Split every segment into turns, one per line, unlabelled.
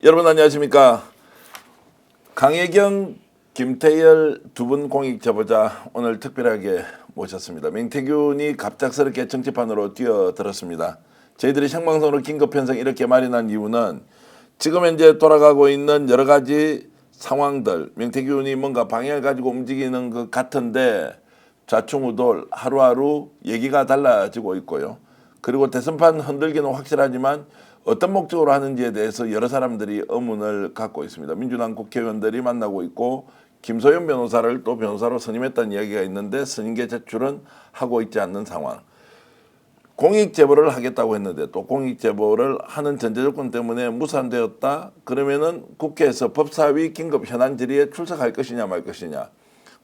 여러분 안녕하십니까. 강혜경, 김태열 두 분 공익 제보자 오늘 특별하게 모셨습니다. 명태균이 갑작스럽게 정치판으로 뛰어들었습니다. 저희들이 생방송으로 긴급 편성 이렇게 마련한 이유는 지금 현재 돌아가고 있는 여러 가지 상황들, 명태균이 뭔가 방향을 가지고 움직이는 것 같은데 좌충우돌 하루하루 얘기가 달라지고 있고요. 그리고 대선판 흔들기는 확실하지만 어떤 목적으로 하는지에 대해서 여러 사람들이 의문을 갖고 있습니다. 민주당 국회의원들이 만나고 있고 김소연 변호사를 또 변호사로 선임했다는 이야기가 있는데 선임계 제출은 하고 있지 않는 상황. 공익제보를 하겠다고 했는데 또 공익제보를 하는 전제조건 때문에 무산되었다. 그러면은 국회에서 법사위 긴급 현안 질의에 출석할 것이냐 말 것이냐.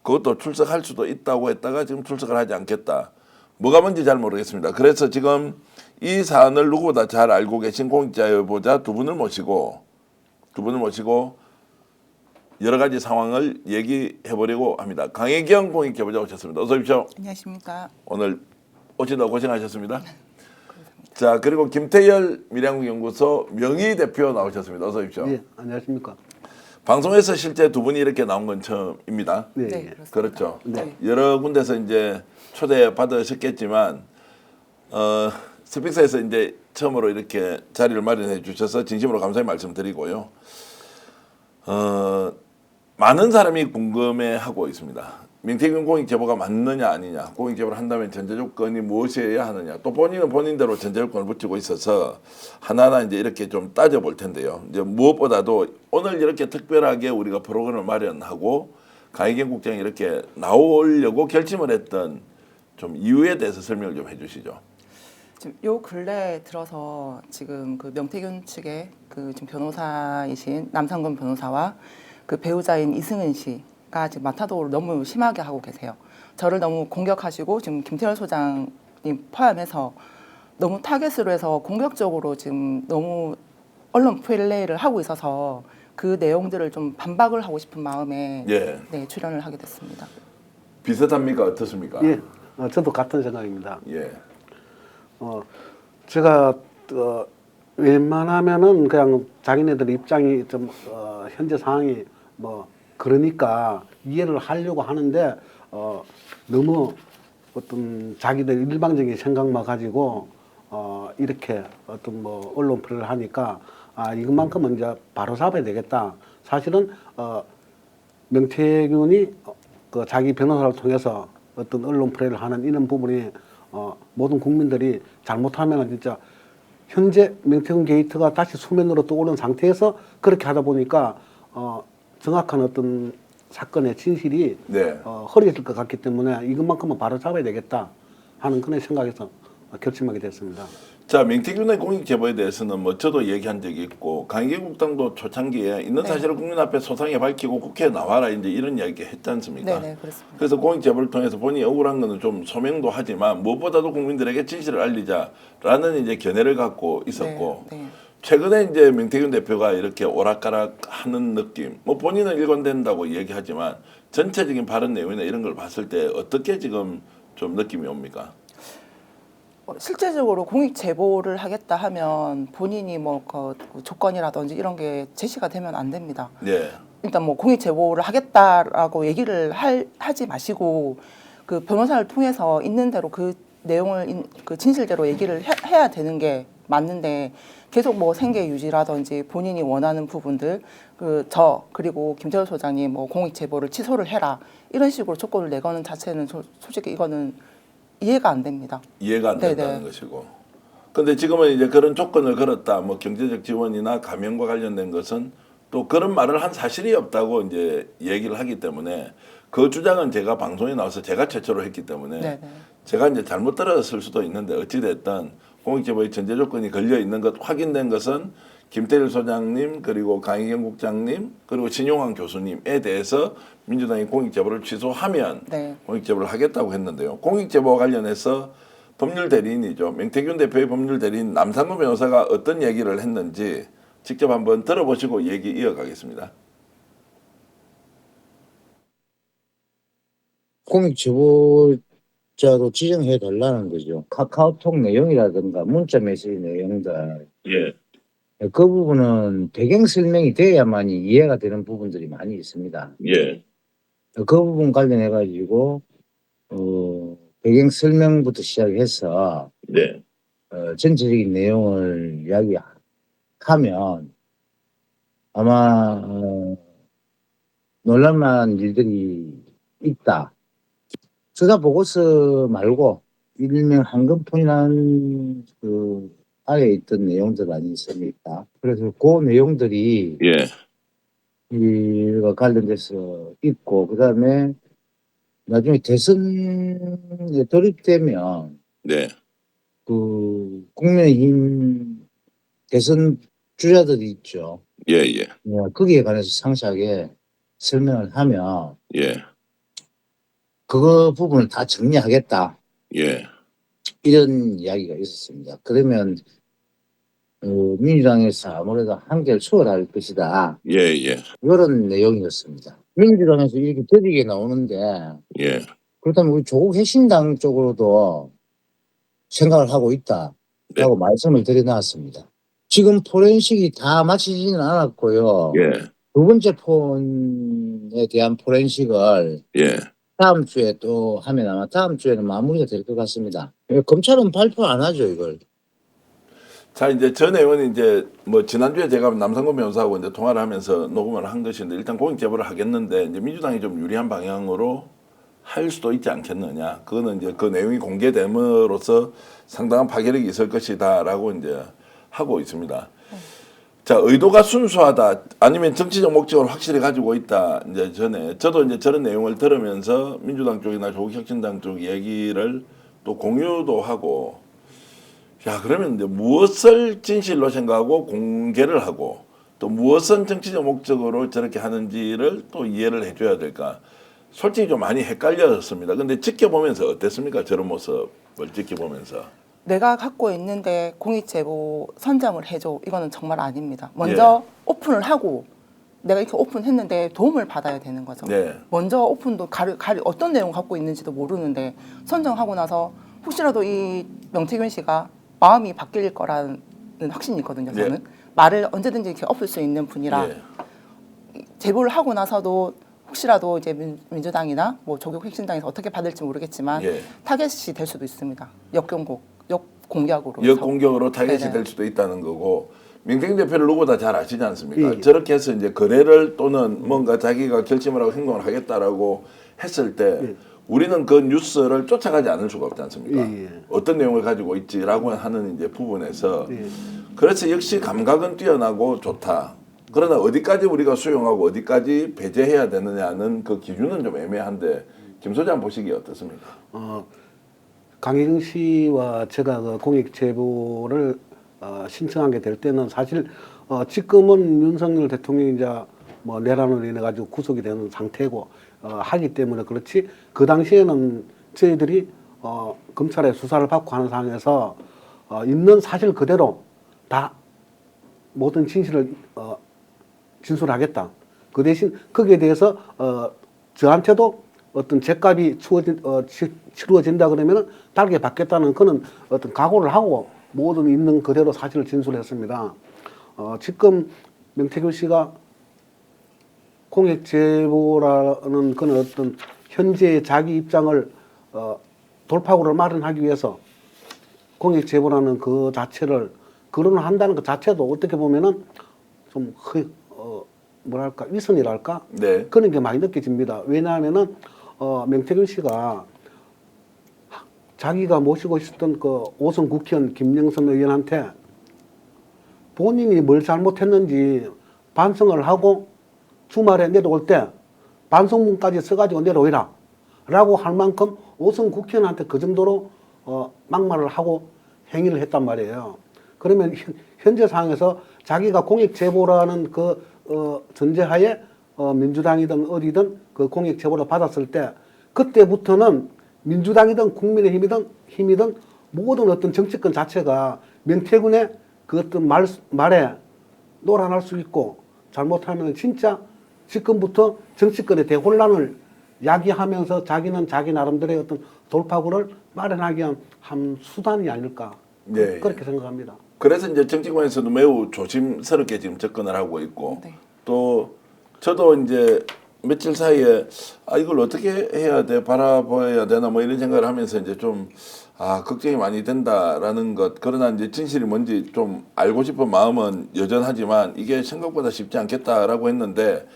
그것도 출석할 수도 있다고 했다가 지금 출석을 하지 않겠다. 뭐가 뭔지 잘 모르겠습니다. 그래서 지금 이 사안을 누구보다 잘 알고 계신 공익제보자 두 분을 모시고 여러 가지 상황을 얘기해 보려고 합니다. 강혜경 공익제보자 오셨습니다. 어서 오십시오.
안녕하십니까.
오늘 오시다 고생하셨습니다. 자, 그리고 김태열 밀양연구소 명의 대표 나오셨습니다. 어서 오십시오.
네, 안녕하십니까.
방송에서 실제 두 분이 이렇게 나온 건 처음입니다.
네,
네,
네.
그렇습니다.
그렇죠.
네.
여러 군데서 이제 초대 받으셨겠지만 스픽스에서 이제 처음으로 이렇게 자리를 마련해 주셔서 진심으로 감사의 말씀드리고요. 많은 사람이 궁금해하고 있습니다. 명태균 공익제보가 맞느냐 아니냐, 공익제보를 한다면 전제조건이 무엇이어야 하느냐, 또 본인은 본인대로 전제조건을 붙이고 있어서 하나하나 이제 이렇게 좀 따져볼 텐데요. 이제 무엇보다도 오늘 이렇게 특별하게 우리가 프로그램을 마련하고 강혜경 국장이 이렇게 나오려고 결심을 했던 좀 이유에 대해서 설명을 좀 해주시죠.
지금 요 근래 들어서 지금 그 명태균 측의 그 지금 변호사이신 남상근 변호사와 그 배우자인 이승은 씨가 지금 마타도를 너무 심하게 하고 계세요. 저를 너무 공격하시고 지금 김태열 소장님 포함해서 너무 타겟으로 해서 공격적으로 지금 너무 언론 플레이를 하고 있어서 그 내용들을 좀 반박을 하고 싶은 마음에
예.
네, 출연을 하게 됐습니다.
비슷합니까? 어떻습니까?
예, 저도 같은 생각입니다.
예.
제가 웬만하면은 그냥 자기네들 입장이 좀 현재 상황이 뭐 그러니까 이해를 하려고 하는데 너무 어떤 자기들 일방적인 생각만 가지고 이렇게 어떤 뭐 언론 플레이를 하니까 이것만큼은 이제 바로 잡아야 되겠다. 사실은 명태균이 그 자기 변호사를 통해서 어떤 언론 플레이를 하는 이런 부분이 모든 국민들이 잘못하면 진짜 현재 명태균 게이트가 다시 수면으로 떠오른 상태에서 그렇게 하다 보니까 정확한 어떤 사건의 진실이
네.
허리에질 것 같기 때문에 이것만큼은 바로 잡아야 되겠다 하는 그런 생각에서 결심하게 됐습니다.
자, 명태균의 공익제보에 대해서는 뭐 저도 얘기한 적이 있고 강희경 국장도 초창기에 있는
네.
사실을 국민 앞에 소상히 밝히고 국회에 나와라 이제 이런 이야기 했지 않습니까?
네, 그렇습니다.
그래서 공익제보를 통해서 본인이 억울한 거는 좀 소명도 하지만 무엇보다도 국민들에게 진실을 알리자라는 이제 견해를 갖고 있었고
네, 네.
최근에 이제 명태균 대표가 이렇게 오락가락하는 느낌, 뭐 본인은 일관된다고 얘기하지만 전체적인 발언 내용이나 이런 걸 봤을 때 어떻게 지금 좀 느낌이 옵니까?
실제적으로 공익 제보를 하겠다 하면 본인이 뭐 그 조건이라든지 이런 게 제시가 되면 안 됩니다.
네.
일단 뭐 공익 제보를 하겠다라고 얘기를 하지 마시고 그 변호사를 통해서 있는 대로 그 내용을 그 진실대로 얘기를 해야 되는 게 맞는데 계속 뭐 생계 유지라든지 본인이 원하는 부분들 그리고 김태열 소장님 뭐 공익 제보를 취소를 해라 이런 식으로 조건을 내거는 자체는 솔직히 이거는 이해가 안 됩니다.
이해가 안
네네.
된다는 것이고. 근데 지금은 이제 그런 조건을 걸었다. 뭐 경제적 지원이나 감염과 관련된 것은 또 그런 말을 한 사실이 없다고 이제 얘기를 하기 때문에 그 주장은 제가 방송에 나와서 제가 최초로 했기 때문에
네네.
제가 이제 잘못 들었을 수도 있는데 어찌됐든 공익제보의 전제 조건이 걸려 있는 것 확인된 것은 김태일 소장님 그리고 강희경 국장님 그리고 신용환 교수님에 대해서 민주당이 공익제보를 취소하면
네.
공익제보를 하겠다고 했는데요. 공익제보와 관련해서 법률 대리인이죠. 명태균 대표의 법률 대리인 남상근 변호사가 어떤 얘기를 했는지 직접 한번 들어보시고 얘기 이어가겠습니다.
공익 제보자로 지정해 달라는 거죠. 카카오톡 내용이라든가 문자 메시지 내용들
예.
그 부분은 배경 설명이 돼야만이 이해가 되는 부분들이 많이 있습니다.
예.
그 부분 관련해 가지고 배경 설명부터 시작해서
네.
전체적인 내용을 이야기하면 아마 놀랄만한 일들이 있다. 수사 보고서 말고 일명 한금폰이라는 그 안에 있던 내용들 아니겠습니까? 그래서 그 내용들이
예.
이와 관련돼서 있고 그다음에 나중에 대선에 돌입되면
네.
그 국민의힘 대선 주자들이 있죠.
예, 예.
거기에 관해서 상세하게 설명을 하면
예.
그거 부분을 다 정리하겠다.
예.
이런 이야기가 있었습니다. 그러면 민주당에서 아무래도 한결 수월할 것이다.
예, 예.
이런 내용이었습니다. 민주당에서 이렇게 드리게 나오는데
예.
그렇다면 우리 조국 혁신당 쪽으로도 생각을 하고 있다라고 말씀을 드려놨습니다. 지금 포렌식이 다 마치지는 않았고요.
예.
두 번째 폰에 대한 포렌식을
예.
다음 주에 또 하면 아마 다음 주에는 마무리가 될 것 같습니다. 검찰은 발표 안 하죠, 이걸.
자, 이제 전 의원이 이제 뭐 지난주에 제가 남상권 변호사하고 이제 통화를 하면서 녹음을 한 것인데 일단 공익 제보를 하겠는데 이제 민주당이 좀 유리한 방향으로 할 수도 있지 않겠느냐. 그거는 이제 그 내용이 공개됨으로써 상당한 파괴력이 있을 것이다라고 이제 하고 있습니다. 자, 의도가 순수하다 아니면 정치적 목적을 확실히 가지고 있다. 이제 전에 저도 이제 저런 내용을 들으면서 민주당 쪽이나 조국혁신당 쪽 얘기를 또 공유도 하고 야, 그러면 이제 무엇을 진실로 생각하고 공개를 하고 또 무엇은 정치적 목적으로 저렇게 하는지를 또 이해를 해줘야 될까. 솔직히 좀 많이 헷갈렸습니다. 근데 지켜보면서 어땠습니까? 저런 모습을 지켜보면서.
내가 갖고 있는데 공익 제보 선정을 해줘. 이거는 정말 아닙니다. 먼저 오픈을 하고 내가 이렇게 오픈했는데 도움을 받아야 되는 거죠.
네.
먼저 오픈도 어떤 내용 갖고 있는지도 모르는데 선정하고 나서 혹시라도 이 명태균 씨가 마음이 바뀔 거라는 확신이 있거든요. 저는 말을 언제든지 이렇게 엎을 수 있는 분이라 제보를 하고 나서도 혹시라도 이제 민주당이나 뭐 조국혁신당에서 어떻게 받을지 모르겠지만 타겟이 될 수도 있습니다. 역공격으로.
역공격으로 타겟이
네네.
될 수도 있다는 거고 민태균 대표를 누구보다 잘 아시지 않습니까?
예.
저렇게 해서 이제 거래를 또는 뭔가 자기가 결심을 하고 행동을 하겠다라고 했을 때 우리는 그 뉴스를 쫓아가지 않을 수가 없지 않습니까?
예.
어떤 내용을 가지고 있지라고 하는 이제 부분에서 그래서 역시 감각은 뛰어나고 좋다. 그러나 어디까지 우리가 수용하고 어디까지 배제해야 되느냐는 그 기준은 좀 애매한데 김 소장 보시기에 어떻습니까?
강희정 씨와 제가 그 공익 제보를 신청하게 될 때는 사실 지금은 윤석열 대통령이 이제 뭐 내란으로 인해 가지고 구속이 되는 상태고 하기 때문에 그렇지 그 당시에는 저희들이 검찰의 수사를 받고 하는 상황에서 있는 사실 그대로 다 모든 진실을 진술하겠다. 그 대신 거기에 대해서 저한테도 어떤 죄값이 치루어진다 그러면은 다르게 받겠다는 그는 어떤 각오를 하고 모든 있는 그대로 사실을 진술했습니다. 지금 명태균 씨가 공익 제보라는 그런 어떤 현재의 자기 입장을 돌파구를 마련하기 위해서 공익 제보라는 그 자체를 거론한다는 그 자체도 어떻게 보면은 좀 뭐랄까 위선이랄까
네.
그런 게 많이 느껴집니다. 왜냐하면은 명태균 씨가 자기가 모시고 있었던 그 오선 국회의원 김영선 의원한테 본인이 뭘 잘못했는지 반성을 하고 주말에 내려올 때 반성문까지 써가지고 내려오라 라고 할 만큼 오선 국회의원한테 그 정도로 막말을 하고 행위를 했단 말이에요. 그러면 현재 상황에서 자기가 공익 제보라는 그 전제하에 민주당이든 어디든 그 공익 제보를 받았을 때 그때부터는 민주당이든 국민의힘이든 힘이든 모든 어떤 정치권 자체가 명태균의 그 어떤 말에 놀아날 수 있고 잘못하면 진짜 지금부터 정치권의 대혼란을 야기하면서 자기는 자기 나름대로의 어떤 돌파구를 마련하기 위한 한 수단이 아닐까
네.
그렇게 생각합니다.
그래서 이제 정치권에서도 매우 조심스럽게 지금 접근을 하고 있고
네.
또 저도 이제 며칠 사이에 이걸 어떻게 해야 돼 바라봐야 되나 뭐 이런 생각을 하면서 이제 좀 걱정이 많이 된다라는 것. 그러나 이제 진실이 뭔지 좀 알고 싶은 마음은 여전하지만 이게 생각보다 쉽지 않겠다라고 했는데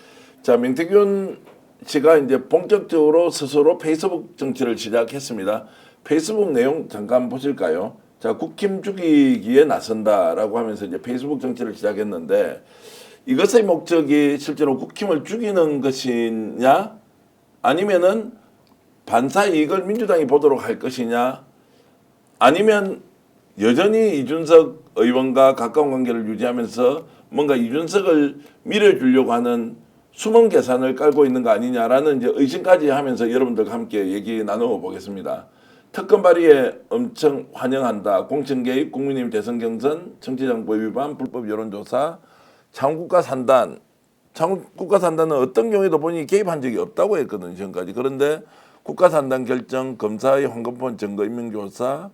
자 명태균 씨가 이제 본격적으로 스스로 페이스북 정치를 시작했습니다. 페이스북 내용 잠깐 보실까요? 자 국힘 죽이기에 나선다라고 하면서 이제 페이스북 정치를 시작했는데 이것의 목적이 실제로 국힘을 죽이는 것이냐 아니면은 반사 이익을 민주당이 보도록 할 것이냐 아니면 여전히 이준석 의원과 가까운 관계를 유지하면서 뭔가 이준석을 밀어주려고 하는 숨은 계산을 깔고 있는 거 아니냐라는 이제 의심까지 하면서 여러분들과 함께 얘기 나누어 보겠습니다. 특검 발의에 엄청 환영한다. 공천 개입, 국민의힘 대선 경선, 정치정보 위반, 불법 여론조사, 창국가 산단. 창국가 산단은 어떤 경우에도 본인이 개입한 적이 없다고 했거든요. 지금까지. 그런데 국가산단 결정, 검사의 황금폰 증거 인명조사,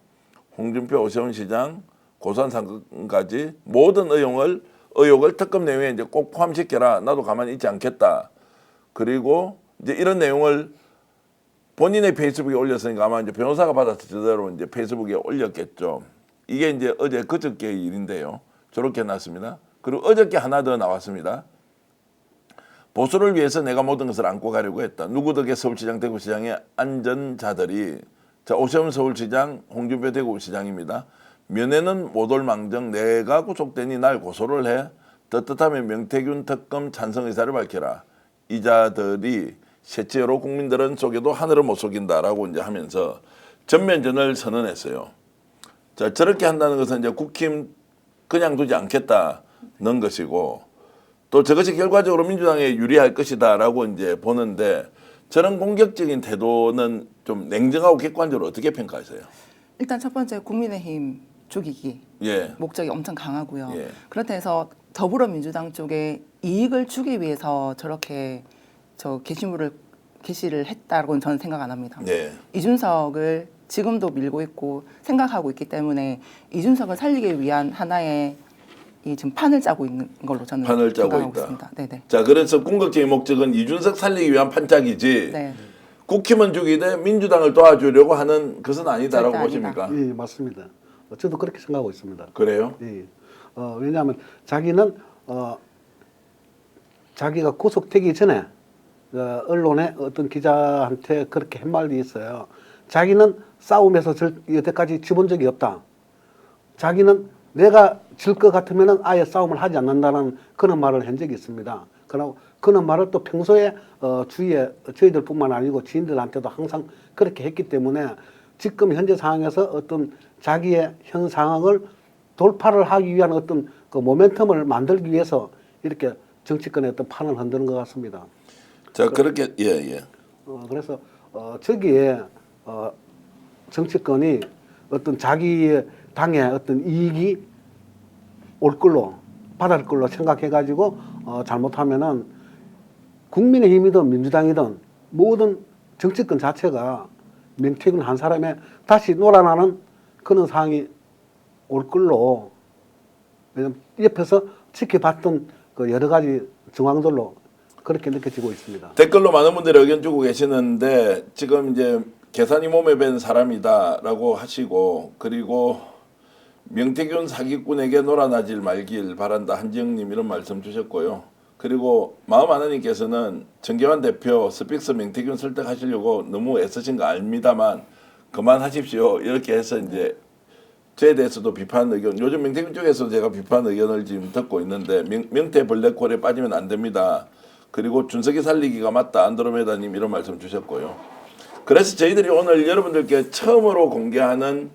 홍준표 오세훈 시장, 고소한 사건까지 모든 의혹을 특검 내용에 이제 꼭 포함시켜라. 나도 가만히 있지 않겠다. 그리고 이제 이런 내용을 본인의 페이스북에 올렸으니까 아마 이제 변호사가 받아서 제대로 이제 페이스북에 올렸겠죠. 이게 이제 어제 그저께의 일인데요. 저렇게 해놨습니다. 그리고 어저께 하나 더 나왔습니다. 보수를 위해서 내가 모든 것을 안고 가려고 했다. 누구 덕에 서울시장, 대구시장의 안전자들이 자 오세훈 서울시장, 홍준표 대구시장입니다. 면회는 못 올 망정 내가 구속되니 날 고소를 해. 떳떳하면 명태균 특검 찬성 의사를 밝혀라. 이 자들이 셋째로 국민들은 속여도 하늘을 못 속인다라고 이제 하면서 전면전을 선언했어요. 자 저렇게 한다는 것은 이제 국힘 그냥 두지 않겠다는 것이고 또 저것이 결과적으로 민주당에 유리할 것이다라고 이제 보는데 저런 공격적인 태도는 좀 냉정하고 객관적으로 어떻게 평가하세요?
일단 첫 번째 국민의힘 죽이기
예.
목적이 엄청 강하고요.
예.
그렇다 해서 더불어민주당 쪽에 이익을 주기 위해서 저렇게 게시를 했다고는 저는 생각 안 합니다.
예.
이준석을 지금도 밀고 있고 생각하고 있기 때문에 이준석을 살리기 위한 하나의 지금 판을 짜고 있는 걸로 저는
판을 짜고
생각하고
있다.
있습니다. 네네.
자 그래서 궁극적인 목적은 이준석 살리기 위한 판짝이지
네.
국힘은 죽이되 민주당을 도와주려고 하는 것은 아니다라고
절대
보십니까?
예, 맞습니다. 저도 그렇게 생각하고 있습니다.
그래요?
예. 왜냐하면 자기는 자기가 구속되기 전에 언론에 어떤 기자한테 그렇게 한 말이 있어요. 자기는 싸움에서 여태까지 지본 적이 없다. 자기는 내가 질 것 같으면 아예 싸움을 하지 않는다는 그런 말을 한 적이 있습니다. 그러고 그런 말을 또 평소에 주위에 저희들뿐만 아니고 지인들한테도 항상 그렇게 했기 때문에 지금 현재 상황에서 어떤 자기의 현 상황을 돌파를 하기 위한 어떤 그 모멘텀을 만들기 위해서 이렇게 정치권의 어떤 판을 흔드는 것 같습니다.
자 그렇게 예.
그래서 저기에 정치권이 어떤 자기의 당의 어떤 이익이 올 걸로 받을 걸로 생각해가지고 잘못하면은 국민의힘이든 민주당이든 모든 정치권 자체가 명태균 한 사람의 다시 놀아나는 그런 상황이 올 걸로 왜냐면 옆에서 지켜봤던 그 여러 가지 정황들로 그렇게 느껴지고 있습니다.
댓글로 많은 분들이 의견 주고 계시는데 지금 이제 계산이 몸에 밴 사람이다라고 하시고 그리고 명태균 사기꾼에게 놀아나질 말길 바란다 한지영님 이런 말씀 주셨고요. 그리고 마음 하나님께서는 정계환 대표 스픽스 명태균 설득하시려고 너무 애쓰신 거 압니다만 그만하십시오 이렇게 해서 이제 저에 대해서도 비판 의견 요즘 명태균 쪽에서 제가 비판 의견을 지금 듣고 있는데 명태 블랙홀에 빠지면 안 됩니다. 그리고 준석이 살리기가 맞다 안드로메다님 이런 말씀 주셨고요. 그래서 저희들이 오늘 여러분들께 처음으로 공개하는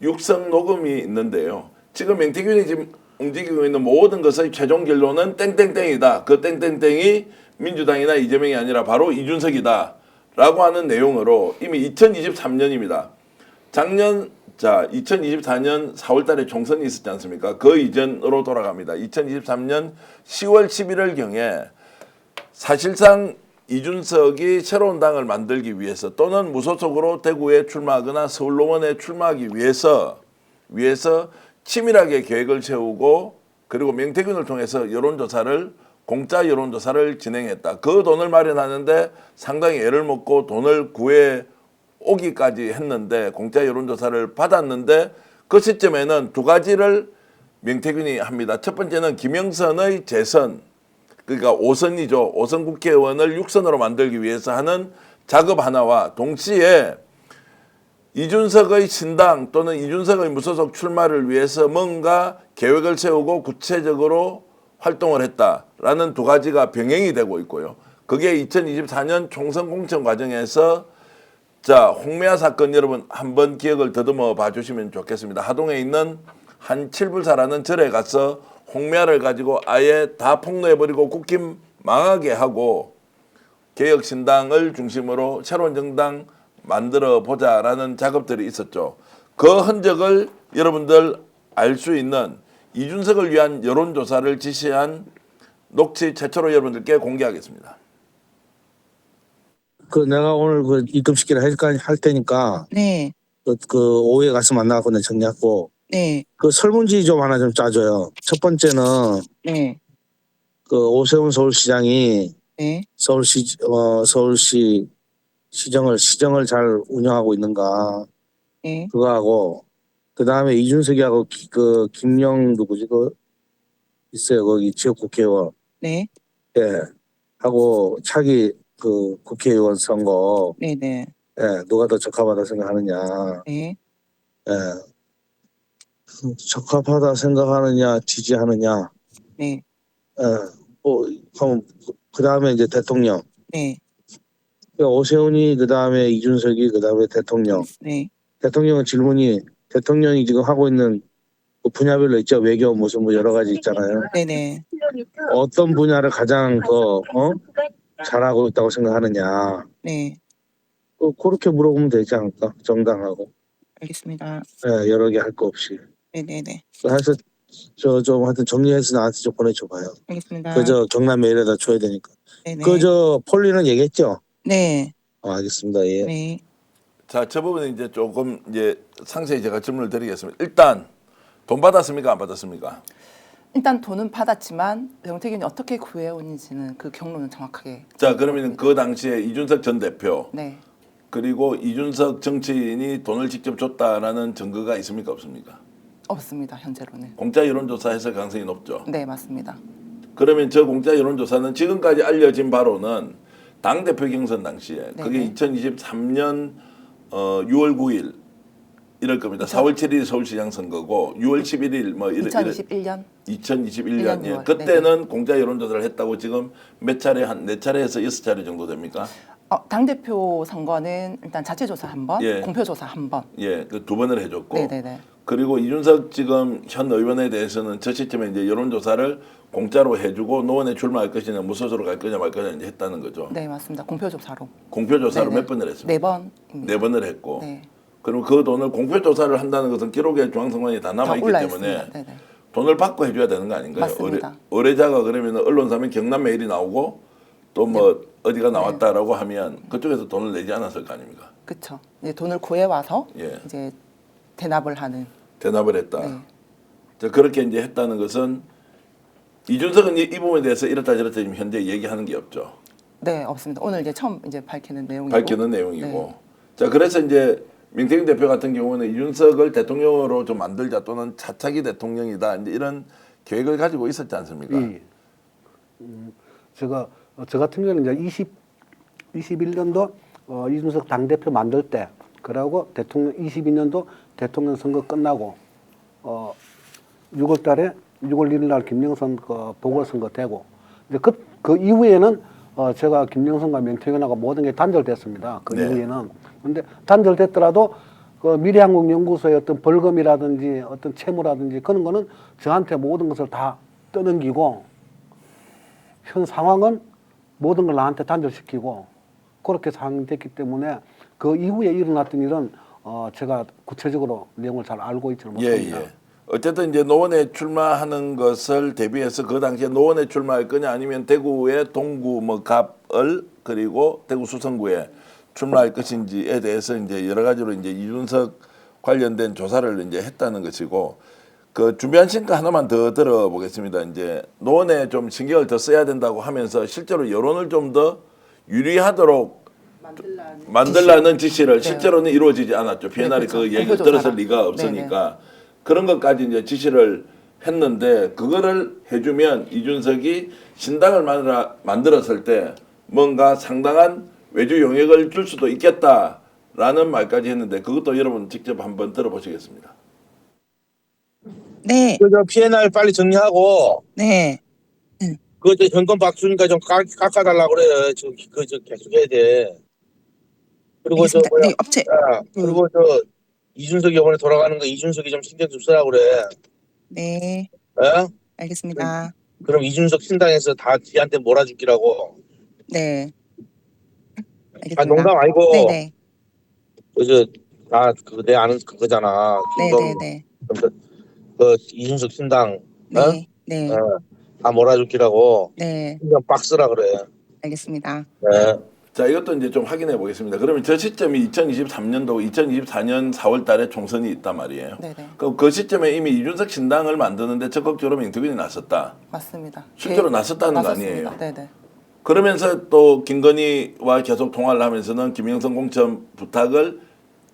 육성 녹음이 있는데요. 지금 명태균이 지금 움직이고 있는 모든 것의 최종 결론은 땡땡땡이다. 그 땡땡땡이 민주당이나 이재명이 아니라 바로 이준석이다. 라고 하는 내용으로 이미 2023년입니다. 2024년 4월 달에 총선이 있었지 않습니까? 그 이전으로 돌아갑니다. 2023년 10월 11월 경에 사실상 이준석이 새로운 당을 만들기 위해서 또는 무소속으로 대구에 출마하거나 서울 농원에 출마하기 위해서 치밀하게 계획을 세우고 그리고 명태균을 통해서 여론조사를 공짜 여론조사를 진행했다. 그 돈을 마련하는데 상당히 애를 먹고 돈을 구해 오기까지 했는데 공짜 여론조사를 받았는데 그 시점에는 두 가지를 명태균이 합니다. 첫 번째는 김영선의 재선, 그러니까 5선이죠. 5선 국회의원을 6선으로 만들기 위해서 하는 작업 하나와 동시에 이준석의 신당 또는 이준석의 무소속 출마를 위해서 뭔가 계획을 세우고 구체적으로 활동을 했다라는 두 가지가 병행이 되고 있고요. 그게 2024년 총선 공천 과정에서 자, 홍매화 사건 여러분 한번 기억을 더듬어 봐주시면 좋겠습니다. 하동에 있는 한 칠불사라는 절에 가서 홍매화를 가지고 아예 다 폭로해버리고 국힘 망하게 하고 개혁신당을 중심으로 새로운 정당 만들어 보자라는 작업들이 있었죠. 그 흔적을 여러분들 알 수 있는 이준석을 위한 여론조사를 지시한 녹취 최초로 여러분들께 공개하겠습니다.
그 내가 오늘 그 입금시키라 할 테니까
네,
그 오후에 가서 만나고 내가 정리하고
네,
그 설문지 좀 하나 좀 짜줘요. 첫 번째는
네,
그 오세훈 서울시장이
네,
서울시 시정을 잘 운영하고 있는가
네,
그거하고 그 다음에 이준석이하고 그 김영 누구지 그 있어요 거기 지역 국회의원
네,
예 하고 차기 그 국회의원 선거
네, 네,
예 누가 더 적합하다 생각하느냐
네,
예 적합하다 생각하느냐 지지하느냐
네,
예뭐 그럼 그 다음에 이제 대통령
네,
오세훈이 그 다음에 이준석이 그 다음에 대통령
네,
대통령은 질문이 대통령이 지금 하고 있는 그 분야별로 있죠. 외교 무슨 뭐 여러 가지 있잖아요.
네, 네.
어떤 분야를 가장 더 잘하고 있다고 생각하느냐.
네,
그렇게 물어보면 되지 않을까? 정당하고.
알겠습니다.
예, 여러 개 할 거 없이.
네, 네, 네,
그래서 좀 하여튼 정리해서 나한테 좀 보내줘봐요.
알겠습니다.
그저 경남 메일에다 줘야 되니까.
네, 네,
그저 폴리는 얘기했죠?
네,
알겠습니다. 예.
네,
자, 저 부분은 이제 조금 이제 상세히 제가 질문을 드리겠습니다. 일단 돈 받았습니까? 안 받았습니까?
일단 돈은 받았지만 명태균이 어떻게 구해오는지는 그 경로는 정확하게.
자, 그러면 그 당시에 이준석 전 대표
네,
그리고 이준석 정치인이 돈을 직접 줬다라는 증거가 있습니까? 없습니까?
없습니다. 현재로는.
공짜 여론조사 했을 가능성이 높죠.
네, 맞습니다.
그러면 저 공짜 여론조사는 지금까지 알려진 바로는 당대표 경선 당시에
네,
그게
네.
2023년 6월 9일 이럴 겁니다. 4월 7일 서울시장 선거고 6월 11일 뭐
2021년.
2021년 예.
6월.
그때는 공짜 여론조사를 했다고 지금 몇 차례 한 4차례에서 6차례 정도 됩니까?
당대표 선거는 일단 자체조사 한 번,
예.
공표조사 한 번.
예, 그 두 번을 해줬고
네네네.
그리고 이준석 지금 현 의원에 대해서는 저 시점에 이제 여론조사를 공짜로 해주고 노원에 출마할 것이냐 무소속으로 갈 거냐 말 거냐 이제 했다는 거죠.
네, 맞습니다. 공표조사로.
공표조사를
네네.
몇 번을 했습니까?
네 번입니다.
네 번을 했고
네.
그리고 그 돈을 공표조사를 한다는 것은 기록에 중앙선관위 다
다
남아있기
올라
때문에
있습니다. 네네.
돈을 받고 해줘야 되는 거 아닌가요?
맞습니다.
의뢰자가 그러면 언론사면 경남 메일이 나오고 또 뭐 어디가 나왔다라고 하면 그쪽에서 돈을 내지 않았을 거 아닙니까?
그렇죠. 이제 돈을 구해 와서
예.
이제 대납을 하는.
대납을 했다.
네.
자, 그렇게 이제 했다는 것은 이준석은 이 부분에 대해서 이렇다 저렇다 지금 현재 얘기하는 게 없죠.
네, 없습니다. 오늘 이제 처음 이제 밝히는 내용이고.
밝히는 내용이고.
네.
자, 그래서 이제 민태균 대표 같은 경우는 이준석을 대통령으로 좀 만들자 또는 차차기 대통령이다 이제 이런 계획을 가지고 있었지 않습니까?
예. 저 같은 경우는 이제 21년도 이준석 당대표 만들 때 그러고 대통령 22년도 대통령 선거 끝나고 6월 1일 날 김영선 그 보궐선거 되고 이제 그 이후에는 제가 김영선과 명태균하고 모든 게 단절됐습니다. 그
네.
이후에는. 근데 단절됐더라도 그 미래한국연구소의 어떤 벌금이라든지 어떤 채무라든지 그런 거는 저한테 모든 것을 다 떠넘기고 현 상황은 모든 걸 나한테 단절시키고 그렇게 상황됐기 때문에 그 이후에 일어났던 일은 제가 구체적으로 내용을 잘 알고 있지는 못합니다.
예. 어쨌든 이제 노원에 출마하는 것을 대비해서 그 당시에 노원에 출마할 거냐 아니면 대구의 동구 뭐 갑을 그리고 대구 수성구에 출마할 것인지에 대해서 이제 여러 가지로 이제 이준석 관련된 조사를 이제 했다는 것이고 그 준비한 신가 하나만 더 들어보겠습니다. 이제 노원에 좀 신경을 더 써야 된다고 하면서 실제로 여론을 좀 더 유리하도록 만들라는 지시를 실제로는 이루어지지 않았죠. PNR이
그렇죠.
그 얘기를
공표
들었을
조사라.
리가 없으니까 그런 것까지 이제 지시를 했는데 그거를 해주면 이준석이 신당을 만들었을 때 뭔가 상당한 외주 용역을 줄 수도 있겠다라는 말까지 했는데 그것도 여러분 직접 한번 들어보시겠습니다.
네,
그저 PNR 빨리 정리하고
네,
그저 현금 박수니까 좀 깎아달라고 그래. 그저 계속 해야 돼. 그리고 저
알겠습니다.
뭐야?
네, 업체,
야, 그리고 저 이준석이 이번에 돌아가는 거 이준석이 좀 신경 좀 쓰라 그래.
네,
어?
알겠습니다.
그럼 이준석 신당에서 다 지한테 몰아주기라고.
네,
아
알겠습니다.
농담 아니고
네, 네,
그저 다 그 내 아는 그거잖아.
네,
김동
네, 네,
그 이준석 신당
네, 네,
다 몰아주기라고
네,
신당 박스라 그래.
알겠습니다.
네.
자, 이것도 이제 좀 확인해 보겠습니다. 그러면 저 시점이 2023년도 2024년 4월 달에 총선이 있단 말이에요.
네네.
그 시점에 이미 이준석 신당을 만드는데 적극적으로 명태균이 나섰다.
맞습니다.
실제로 나섰다는 거
나섰습니다.
아니에요?
네네.
그러면서 또 김건희와 계속 통화를 하면서는 김영선 공천 부탁을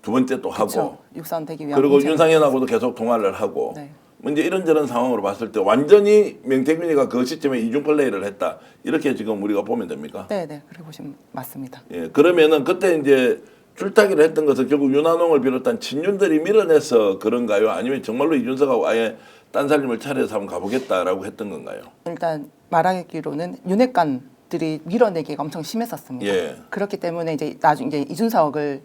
두 번째 또 하고
그렇죠. 육선 되기 위한
그리고
공천을
윤상현하고도 계속 통화를 하고
네.
뭐 이제 이런저런 상황으로 봤을 때 완전히 명태균이가 그 시점에 이중 플레이를 했다. 이렇게 지금 우리가 보면 됩니까?
네네. 그렇게 보시면 맞습니다.
예, 그러면은 그때 이제 줄타기를 했던 것은 결국 윤한홍을 비롯한 친윤들이 밀어내서 그런가요? 아니면 정말로 이준석하고 아예 딴 살림을 차려서 한번 가보겠다라고 했던 건가요?
일단 말하기로는 윤핵관들이 밀어내기가 엄청 심했었습니다.
예.
그렇기 때문에 이제 나중 이제 이준석을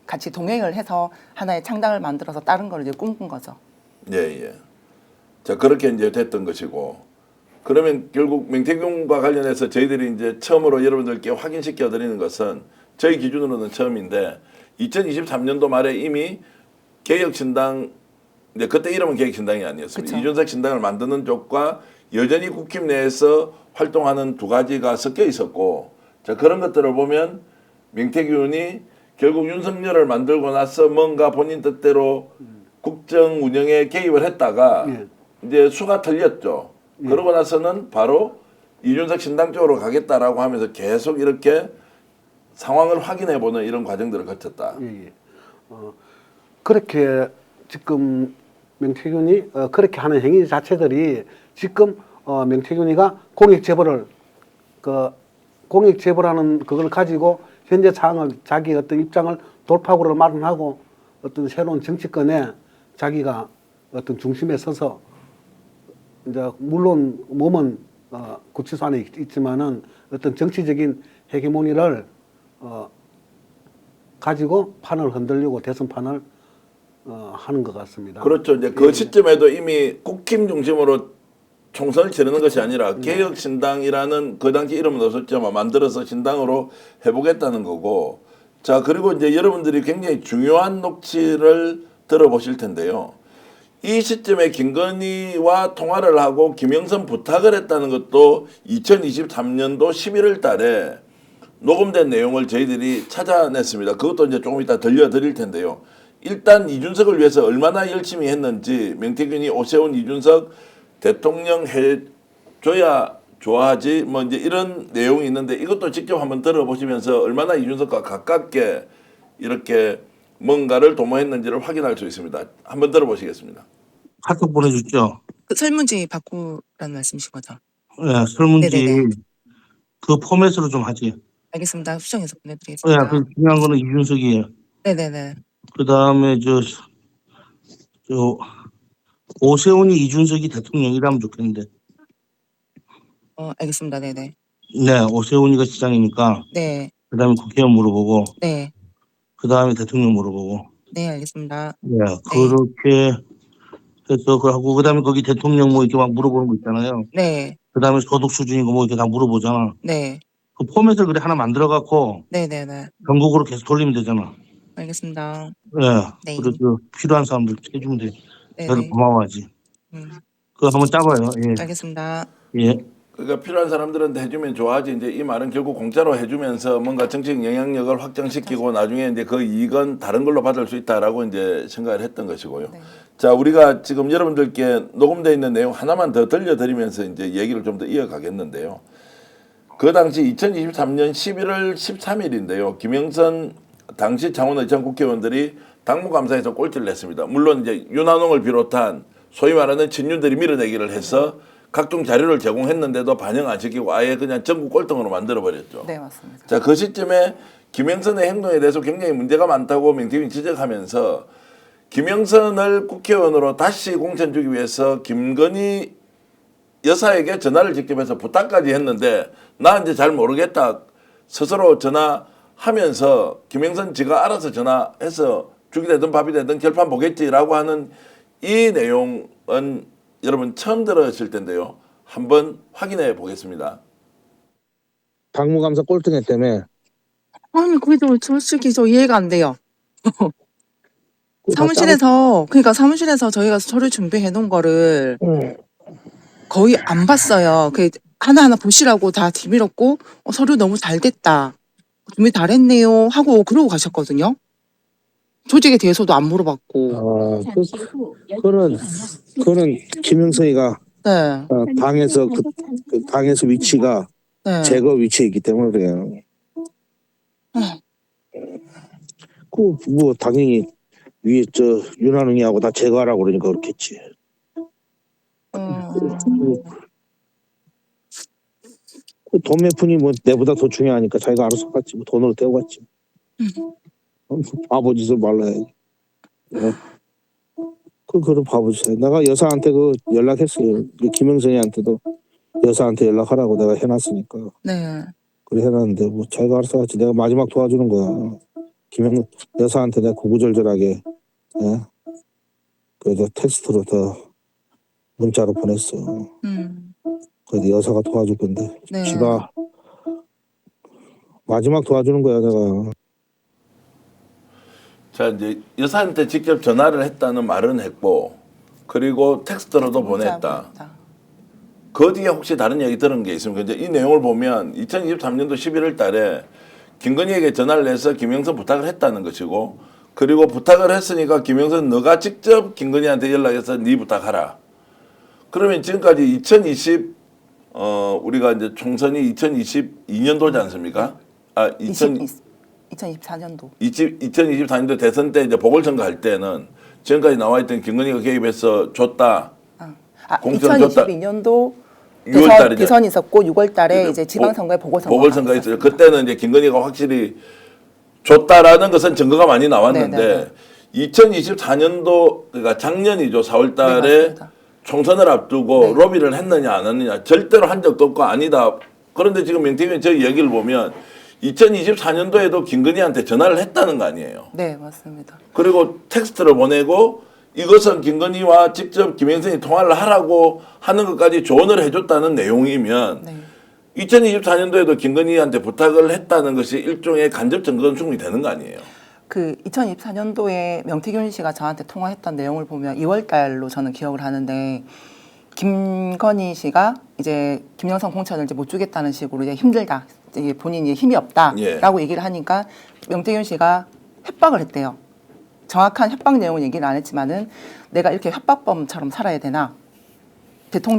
같이 동행을 해서 하나의 창당을 만들어서 다른 걸 이제 꿈꾼 거죠.
예, 예. 자, 그렇게 이제 됐던 것이고. 그러면 결국 명태균과 관련해서 저희들이 이제 처음으로 여러분들께 확인시켜 드리는 것은 저희 기준으로는 처음인데 2023년도 말에 이미 개혁신당, 근데 그때 이름은 개혁신당이 아니었습니다.
그쵸.
이준석 신당을 만드는 쪽과 여전히 국힘 내에서 활동하는 두 가지가 섞여 있었고, 자, 그런 것들을 보면 명태균이 결국 윤석열을 만들고 나서 뭔가 본인 뜻대로 국정 운영에 개입을 했다가
예.
이제 수가 틀렸죠. 그러고 나서는 바로 이준석 신당 쪽으로 가겠다라고 하면서 계속 이렇게 상황을 확인해보는 이런 과정들을 거쳤다.
예, 예. 그렇게 지금 명태균이 그렇게 하는 행위 자체들이 지금 명태균이가 공익 제보를 공익 제보라는 그걸 가지고 현재 상황을 자기 어떤 입장을 돌파구로 마련하고 어떤 새로운 정치권에 자기가 어떤 중심에 서서 이제 물론 몸은 구치소 안에 있지만은 어떤 정치적인 헤게모니를 가지고 판을 흔들려고 대선판을 하는 것 같습니다.
그렇죠. 이제 그 시점에도 이미 국힘 중심으로 총선을 치르는 것이 아니라 개혁신당이라는 그 당시 이름은 없었지만 만들어서 신당으로 해보겠다는 거고. 자, 그리고 이제 여러분들이 굉장히 중요한 녹취를 들어보실 텐데요. 이 시점에 김건희와 통화를 하고 김영선 부탁을 했다는 것도 2023년도 11월 달에 녹음된 내용을 저희들이 찾아냈습니다. 그것도 이제 조금 이따 들려드릴 텐데요. 일단 이준석을 위해서 얼마나 열심히 했는지 명태균이 오세훈 이준석 대통령 해줘야 좋아하지 뭐 이제 이런 내용이 있는데 이것도 직접 한번 들어보시면서 얼마나 이준석과 가깝게 이렇게 뭔가를 도모했는지를 확인할 수 있습니다. 한번 들어보시겠습니다.
카톡 보내줬죠.
그 설문지 바꾸라는 말씀이신 거죠?
예, 설문지
네네네.
그 포맷으로 좀 하지.
알겠습니다. 수정해서
예,
보내드리겠습니다.
그 중요한 거는 이준석이에요.
네네네.
그 다음에 저 오세훈이 이준석이 대통령이라면 좋겠는데.
알겠습니다. 네네.
네, 오세훈이가 시장이니까.
네,
그 다음에 국회의원 물어보고.
네,
그 다음에 대통령 물어보고.
네, 알겠습니다.
네, 그렇게 해서 그하고 그 다음에 거기 대통령 뭐 이렇게 막 물어보는 거 있잖아요.
네,
그 다음에 소득 수준이고 뭐 이렇게 다 물어보잖아.
네,
그 포맷을 그래 하나 만들어 갖고
네네네.
전국으로 계속 돌리면 되잖아.
알겠습니다.
네.
네.
그래서 필요한 사람들 해주면 돼. 저를
네네.
고마워하지.
음,
그거 한번 짜봐요. 예.
알겠습니다.
예.
그러니까 필요한 사람들한테 해주면 좋아하지. 이제 이 말은 결국 공짜로 해주면서 뭔가 정치적 영향력을 확장시키고 나중에 이제 그 이익은 다른 걸로 받을 수 있다라고 이제 생각을 했던 것이고요.
네.
자, 우리가 지금 여러분들께 녹음되어 있는 내용 하나만 더 들려드리면서 이제 얘기를 좀 더 이어가겠는데요. 그 당시 2023년 11월 13일인데요. 김영선 당시 창원의 전 국회의원들이 당무감사에서 꼴찌를 했습니다. 물론 이제 윤한홍을 비롯한 소위 말하는 친윤들이 밀어내기를 해서 각종 자료를 제공했는데도 반영 안 시키고 아예 그냥 전국 꼴등으로 만들어버렸죠.
네, 맞습니다.
자, 그 시점에 김영선의 행동에 대해서 굉장히 문제가 많다고 명태균이 지적하면서 김영선을 국회의원으로 다시 공천 주기 위해서 김건희 여사에게 전화를 직접 해서 부탁까지 했는데 나 이제 잘 모르겠다 스스로 전화하면서 김영선 지가 알아서 전화해서 죽이 되든 밥이 되든 결판 보겠지라고 하는 이 내용은 여러분 처음 들으실 텐데요. 한번 확인해 보겠습니다.
당무감사 꼴등했다며.
아니, 그게 좀 솔직히 저 이해가 안 돼요.
그거 다
그러니까 사무실에서 저희가 서류 준비해 놓은 거를
응.
거의 안 봤어요. 그 하나하나 보시라고 다 뒤밀었고, 서류 너무 잘 됐다. 준비 잘했네요. 하고 그러고 가셨거든요. 조직에 대해서도 안 물어봤고.
그런 김영선이가
네.
당에서 그 당에서 위치가
네.
제거 위치에 있기 때문에 그래요. 그 뭐 당연히 위에 저 윤한웅이하고 다 제거하라고 그러니까 그렇겠지. 돈 몇 푼이 뭐 내보다 더 중요하니까 자기가 알아서 갔지. 뭐 돈으로 떼어갔지. 바보 짓을 말라 해. 그런 바보 짓. 내가 여사한테 그 연락했어요. 그 김영선이한테도 여사한테 연락하라고 내가 해놨으니까.
네.
그래 해놨는데 뭐 자기가 알아서 갔지. 내가 마지막 도와주는 거야. 여사한테 내가 구구절절하게 그래서 텍스트로 더 문자로 보냈어. 그래서 여사가 도와줄 건데
네.
지가 마지막 도와주는 거야 내가.
자, 이제 여사한테 직접 전화를 했다는 말은 했고 그리고 텍스트로도 보냈다. 그 뒤에 혹시 다른 얘기 들은 게 있습니까? 이제 이 내용을 보면 2023년도 11월 달에 김건희에게 전화를 해서 김영선 부탁을 했다는 것이고 그리고 부탁을 했으니까 김영선 너가 직접 김건희한테 연락해서 네 부탁하라. 그러면 지금까지 우리가 이제 총선이 2022년도지 않습니까?
2024년도.
2024년도 대선 때 이제 보궐선거 할 때는 지금까지 나와있던 김건희가 개입해서 줬다. 공천 줬다.
2022년도
6월 달이죠.
대선이 있었고 6월 달에 이제 지방선거에 보궐선거가
있어요. 그때는 이제 김건희가 확실히 줬다라는 것은 증거가 많이 나왔는데
네네네.
2024년도 그러니까 작년이죠. 4월 달에
네, 맞습니다.
총선을 앞두고
네.
로비를 했느냐 안 했느냐 절대로 한 적도 없고 아니다. 그런데 지금 명태균 저 얘기를 보면 2024년도에도 김건희한테 전화를 했다는 거 아니에요.
네, 맞습니다.
그리고 텍스트를 보내고 이것은 김건희와 직접 김영선이 통화를 하라고 하는 것까지 조언을 해줬다는 내용이면
네.
2024년도에도 김건희한테 부탁을 했다는 것이 일종의 간접 증거는 충분히 되는 거 아니에요.
그 2024년도에 명태균 씨가 저한테 통화했던 내용을 보면 2월 달로 저는 기억을 하는데 김건희 씨가 이제 김영선 공천을 이제 못 주겠다는 식으로 이제 힘들다. 이제 본인이 힘이 없다라고 얘기를 하니까 명태균 씨가 협박을 했대요. 정확한 협박 내용은 얘기를 안 했지만은 내가 이렇게 협박범처럼 살아야 되나?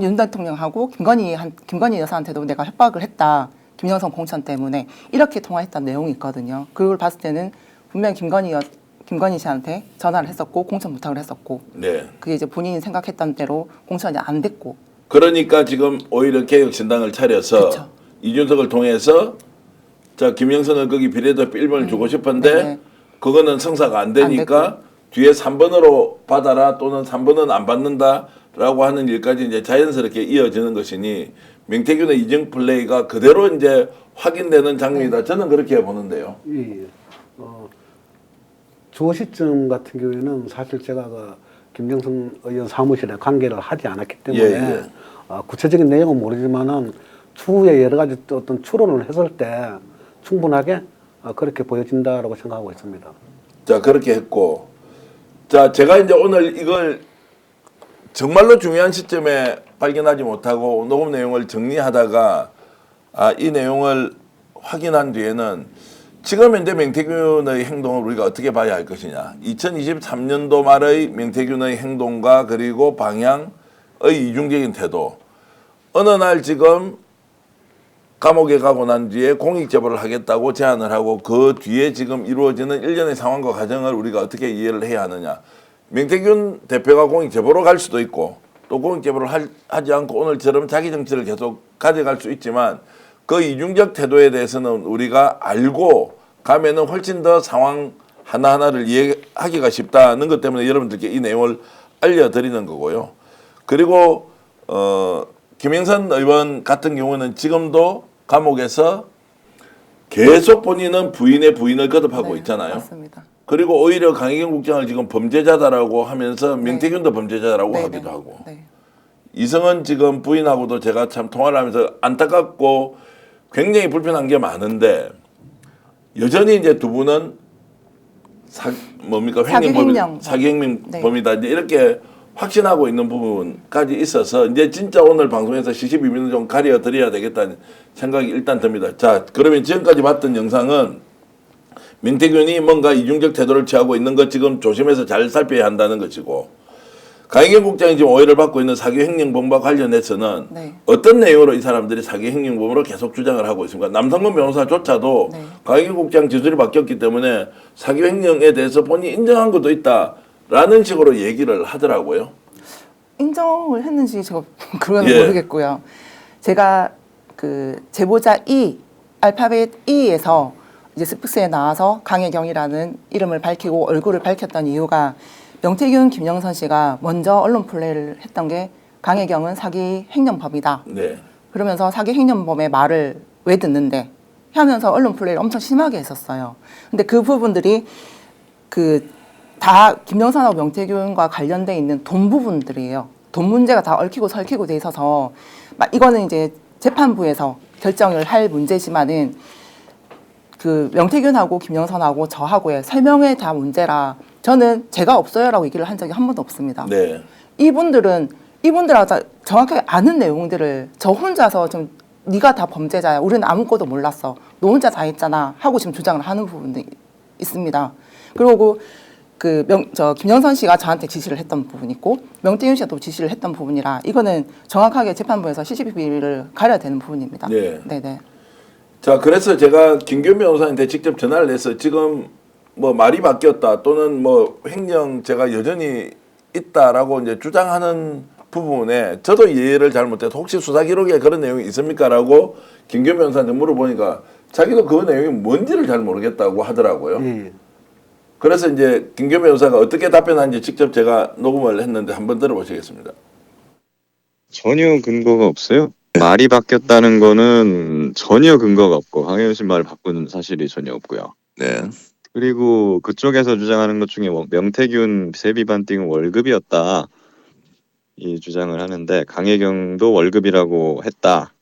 윤 대통령하고 김건희 여사한테도 내가 협박을 했다. 김영선 공천 때문에 이렇게 통화했던 내용이 있거든요. 그걸 봤을 때는 분명 김건희 씨한테 전화를 했었고 공천 부탁을 했었고
네.
그게 이제 본인이 생각했던 대로 공천이 안 됐고
그러니까 지금 오히려 개혁신당을 차려서
그쵸.
이준석을 통해서 자 김영선을 거기 비례대표 1번을 주고 싶은데
네.
그거는 성사가 안 되니까 뒤에 3번으로 받아라 또는 3번은 안 받는다라고 하는 일까지 이제 자연스럽게 이어지는 것이니 명태균의 이정 플레이가 그대로 이제 확인되는 장면이다. 저는 그렇게 보는데요.
예. 저 시점 같은 경우에는 사실 제가 그 김영선 의원 사무실에 관계를 하지 않았기 때문에 구체적인 내용은 모르지만은 추후에 여러 가지 어떤 추론을 했을 때 충분하게 그렇게 보여진다라고 생각하고 있습니다.
자, 그렇게 했고. 자, 제가 이제 오늘 이걸 정말로 중요한 시점에 발견하지 못하고 녹음 내용을 정리하다가 이 내용을 확인한 뒤에는 지금 현재 명태균의 행동을 우리가 어떻게 봐야 할 것이냐. 2023년도 말의 명태균의 행동과 그리고 방향의 이중적인 태도. 어느 날 지금 감옥에 가고 난 뒤에 공익제보를 하겠다고 제안을 하고 그 뒤에 지금 이루어지는 일련의 상황과 과정을 우리가 어떻게 이해를 해야 하느냐. 명태균 대표가 공익제보로 갈 수도 있고 또 공익제보를 하지 않고 오늘처럼 자기 정치를 계속 가져갈 수 있지만 그 이중적 태도에 대해서는 우리가 알고 가면은 훨씬 더 상황 하나하나를 이해하기가 쉽다는 것 때문에 여러분들께 이 내용을 알려드리는 거고요. 그리고 김영선 의원 같은 경우는 지금도 감옥에서 계속 본인은 부인의 부인을 거듭하고
네,
있잖아요.
맞습니다.
그리고 오히려 강희경 국장을 지금 범죄자다라고 하면서 명태균도 범죄자라고
네,
하기도
네.
하고
네.
이성은 지금 부인하고도 제가 참 통화를 하면서 안타깝고 굉장히 불편한 게 많은데 여전히 이제 두 분은 사기행명범이다 이제 이렇게 확신하고 있는 부분까지 있어서 이제 진짜 오늘 방송에서 시시비비는 좀 가려드려야 되겠다는 생각이 일단 듭니다. 자, 그러면 지금까지 봤던 영상은 명태균이 뭔가 이중적 태도를 취하고 있는 것 지금 조심해서 잘 살펴야 한다는 것이고 강희경 국장이 지금 오해를 받고 있는 사기횡령범과 관련해서는
네.
어떤 내용으로 이 사람들이 사기횡령범으로 계속 주장을 하고 있습니까? 남성건 변호사조차도
네.
강희경 국장 지술이 바뀌었기 때문에 사기횡령에 대해서 본인이 인정한 것도 있다라는 식으로 얘기를 하더라고요.
인정을 했는지 제가 그거는
예.
모르겠고요. 제가 그 제보자 E 알파벳 E에서 이제 스픽스에 나와서 강혜경이라는 이름을 밝히고 얼굴을 밝혔던 이유가 명태균, 김영선 씨가 먼저 언론 플레이를 했던 게 강혜경은 사기 횡령범이다.
네.
그러면서 사기 횡령범의 말을 왜 듣는데 하면서 언론 플레이를 엄청 심하게 했었어요. 근데 그 부분들이 그 다 김영선하고 명태균과 관련돼 있는 돈 부분들이에요. 돈 문제가 다 얽히고 설키고 돼 있어서 이거는 이제 재판부에서 결정을 할 문제지만은 그 명태균하고 김영선하고 저하고의 설명에 다 문제라 저는 제가 없어요라고 얘기를 한 적이 한 번도 없습니다.
네.
이분들하고 정확하게 아는 내용들을 저 혼자서 좀 네가 다 범죄자야. 우리는 아무것도 몰랐어. 너 혼자 다 했잖아. 하고 지금 주장을 하는 부분도 있습니다. 그리고 김영선 씨가 저한테 지시를 했던 부분이 있고 명태균 씨가 또 지시를 했던 부분이라 이거는 정확하게 재판부에서 CCTV를 가려야 되는 부분입니다.
네.
네네.
자, 그래서 제가 김규현 변호사한테 직접 전화를 해서 지금 뭐 말이 바뀌었다 또는 뭐 횡령 제가 여전히 있다라고 이제 주장하는 부분에 저도 이해를 잘못해서 혹시 수사 기록에 그런 내용이 있습니까라고 김규현 변호사한테 물어보니까 자기도 그 내용이 뭔지를 잘 모르겠다고 하더라고요.
예.
그래서 이제 김규현 변호사가 어떻게 답변하는지 직접 제가 녹음을 했는데 한번 들어보시겠습니다.
전혀 근거가 없어요. 말이 바뀌었다는 거는 전혀 근거가 없고 강혜연 씨 말을 바꾸는 사실이 전혀 없고요.
네.
그리고 그쪽에서 주장하는 것 중에 명태균 세비반 띵은 월급이었다 이 주장을 하는데 강혜경도 월급이라고 했다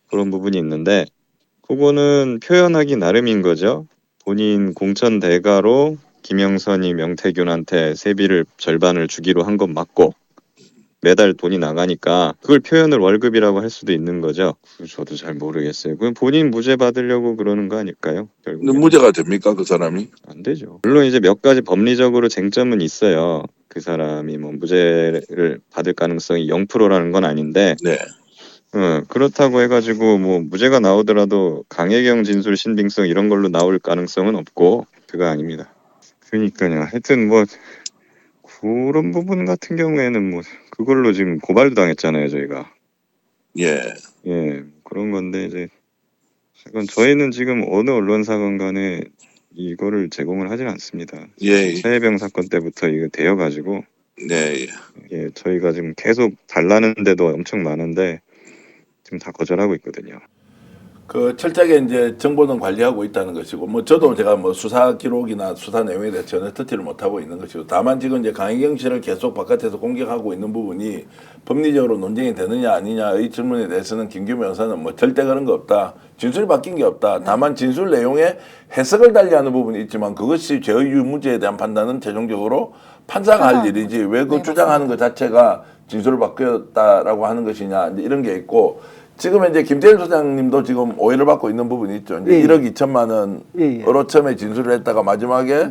그런 부분이 있는데 그거는 표현하기 나름인 거죠. 본인 공천 대가로 김영선이 명태균한테 세비를 절반을 주기로 한 건 맞고 매달 돈이 나가니까 그걸 표현을 월급이라고 할 수도 있는 거죠. 저도 잘 모르겠어요. 그건 본인 무죄 받으려고 그러는 거 아닐까요? 결국에는.
무죄가 됩니까 그 사람이?
안 되죠. 물론 이제 몇 가지 법리적으로 쟁점은 있어요. 그 사람이 뭐 무죄를 받을 가능성이 0%라는 건 아닌데
네.
그렇다고 해가지고 뭐 무죄가 나오더라도 강혜경 진술 신빙성 이런 걸로 나올 가능성은 없고 그거 아닙니다. 그러니까요. 하여튼 뭐 그런 부분 같은 경우에는 뭐 그걸로 지금 고발도 당했잖아요 저희가.
예.
예 그런 건데 이제 이건 저희는 지금 어느 언론사건 간에 이거를 제공을 하진 않습니다.
예.
최혜병 사건 때부터 이거 되어가지고
네.
예 저희가 지금 계속 달라는 데도 엄청 많은데 지금 다 거절하고 있거든요.
그 철저하게 이제 정보는 관리하고 있다는 것이고 뭐 저도 제가 뭐 수사 기록이나 수사 내용에 대해서 전혀 듣지를 못하고 있는 것이고 다만 지금 이제 강혜경 씨를 계속 바깥에서 공격하고 있는 부분이 법리적으로 논쟁이 되느냐 아니냐의 질문에 대해서는 김규현 변호사는 뭐 절대 그런 거 없다. 진술이 바뀐 게 없다. 다만 진술 내용에 해석을 달리하는 부분이 있지만 그것이 죄의 유무죄에 대한 판단은 최종적으로 판사가 할 일이지 왜 그
네,
주장하는 것 자체가 진술을 바뀌었다라고 하는 것이냐 이제 이런 게 있고 지금 이제 김태현 소장님도 지금 오해를 받고 있는 부분이 있죠. 이제
예, 예.
1억 2천만
예, 예.
원으로 처음에 진술을 했다가 마지막에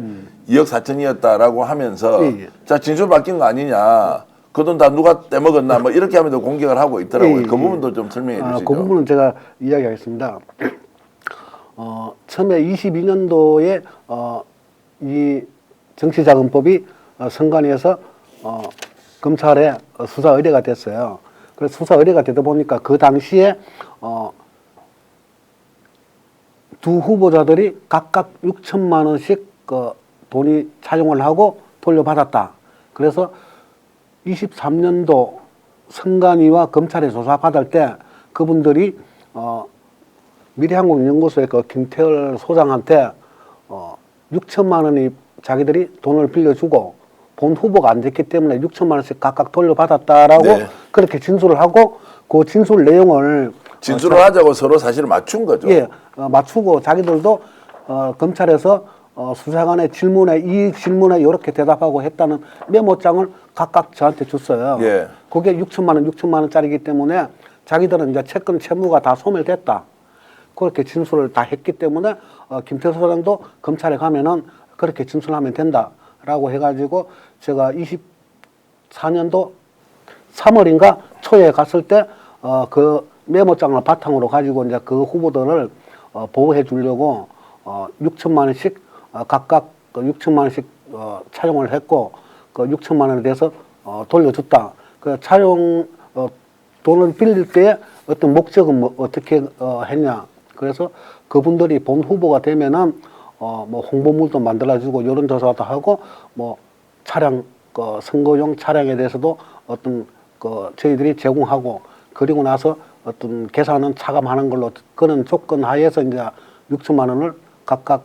2억 4천이었다라고 하면서
예, 예.
자 진술 바뀐 거 아니냐. 그 돈 다 누가 떼먹었나 뭐 이렇게 하면서 공격을 하고 있더라고요.
예, 예,
그 부분도 좀 설명해 주시죠.
그 부분은 제가 이야기하겠습니다. 처음에 22년도에 이 정치자금법이 선관위에서 검찰에 수사 의뢰가 됐어요. 그래서 수사 의뢰가 되다 보니까 그 당시에 두 후보자들이 각각 6천만 원씩 돈이 차용을 하고 돌려받았다. 그래서 23년도 선관위와 검찰에 조사받을 때 그분들이 미래한국연구소의 그 김태열 소장한테 6천만 원이 자기들이 돈을 빌려주고 본 후보가 안 됐기 때문에 6천만 원씩 각각 돌려받았다라고
네.
그렇게 진술을 하고 그 진술 내용을
진술을 하자고 서로 사실을 맞춘 거죠.
예, 맞추고 자기들도 검찰에서 수사관의 질문에 이 질문에 이렇게 대답하고 했다는 메모장을 각각 저한테 줬어요.
예.
그게 6천만 원짜리이기 때문에 자기들은 이제 채권 채무가 다 소멸됐다. 그렇게 진술을 다 했기 때문에 김태수 소장도 검찰에 가면은 그렇게 진술하면 된다라고 해가지고 제가 24년도 3월인가 초에 갔을 때 그 메모장을 바탕으로 가지고 이제 그 후보들을 보호해 주려고 6천만 원씩 각각 6천만 원씩 차용을 했고 그 6천만 원에 대해서 돌려줬다. 그 차용 돈을 빌릴 때의 어떤 목적은 뭐 어떻게 했냐. 그래서 그분들이 본 후보가 되면은 뭐 홍보물도 만들어주고 여론조사도 하고 뭐 차량 선거용 차량에 대해서도 어떤 저희들이 제공하고 그리고 나서 어떤 계산은 차감하는 걸로 그런 조건 하에서 이제 6천만 원을 각각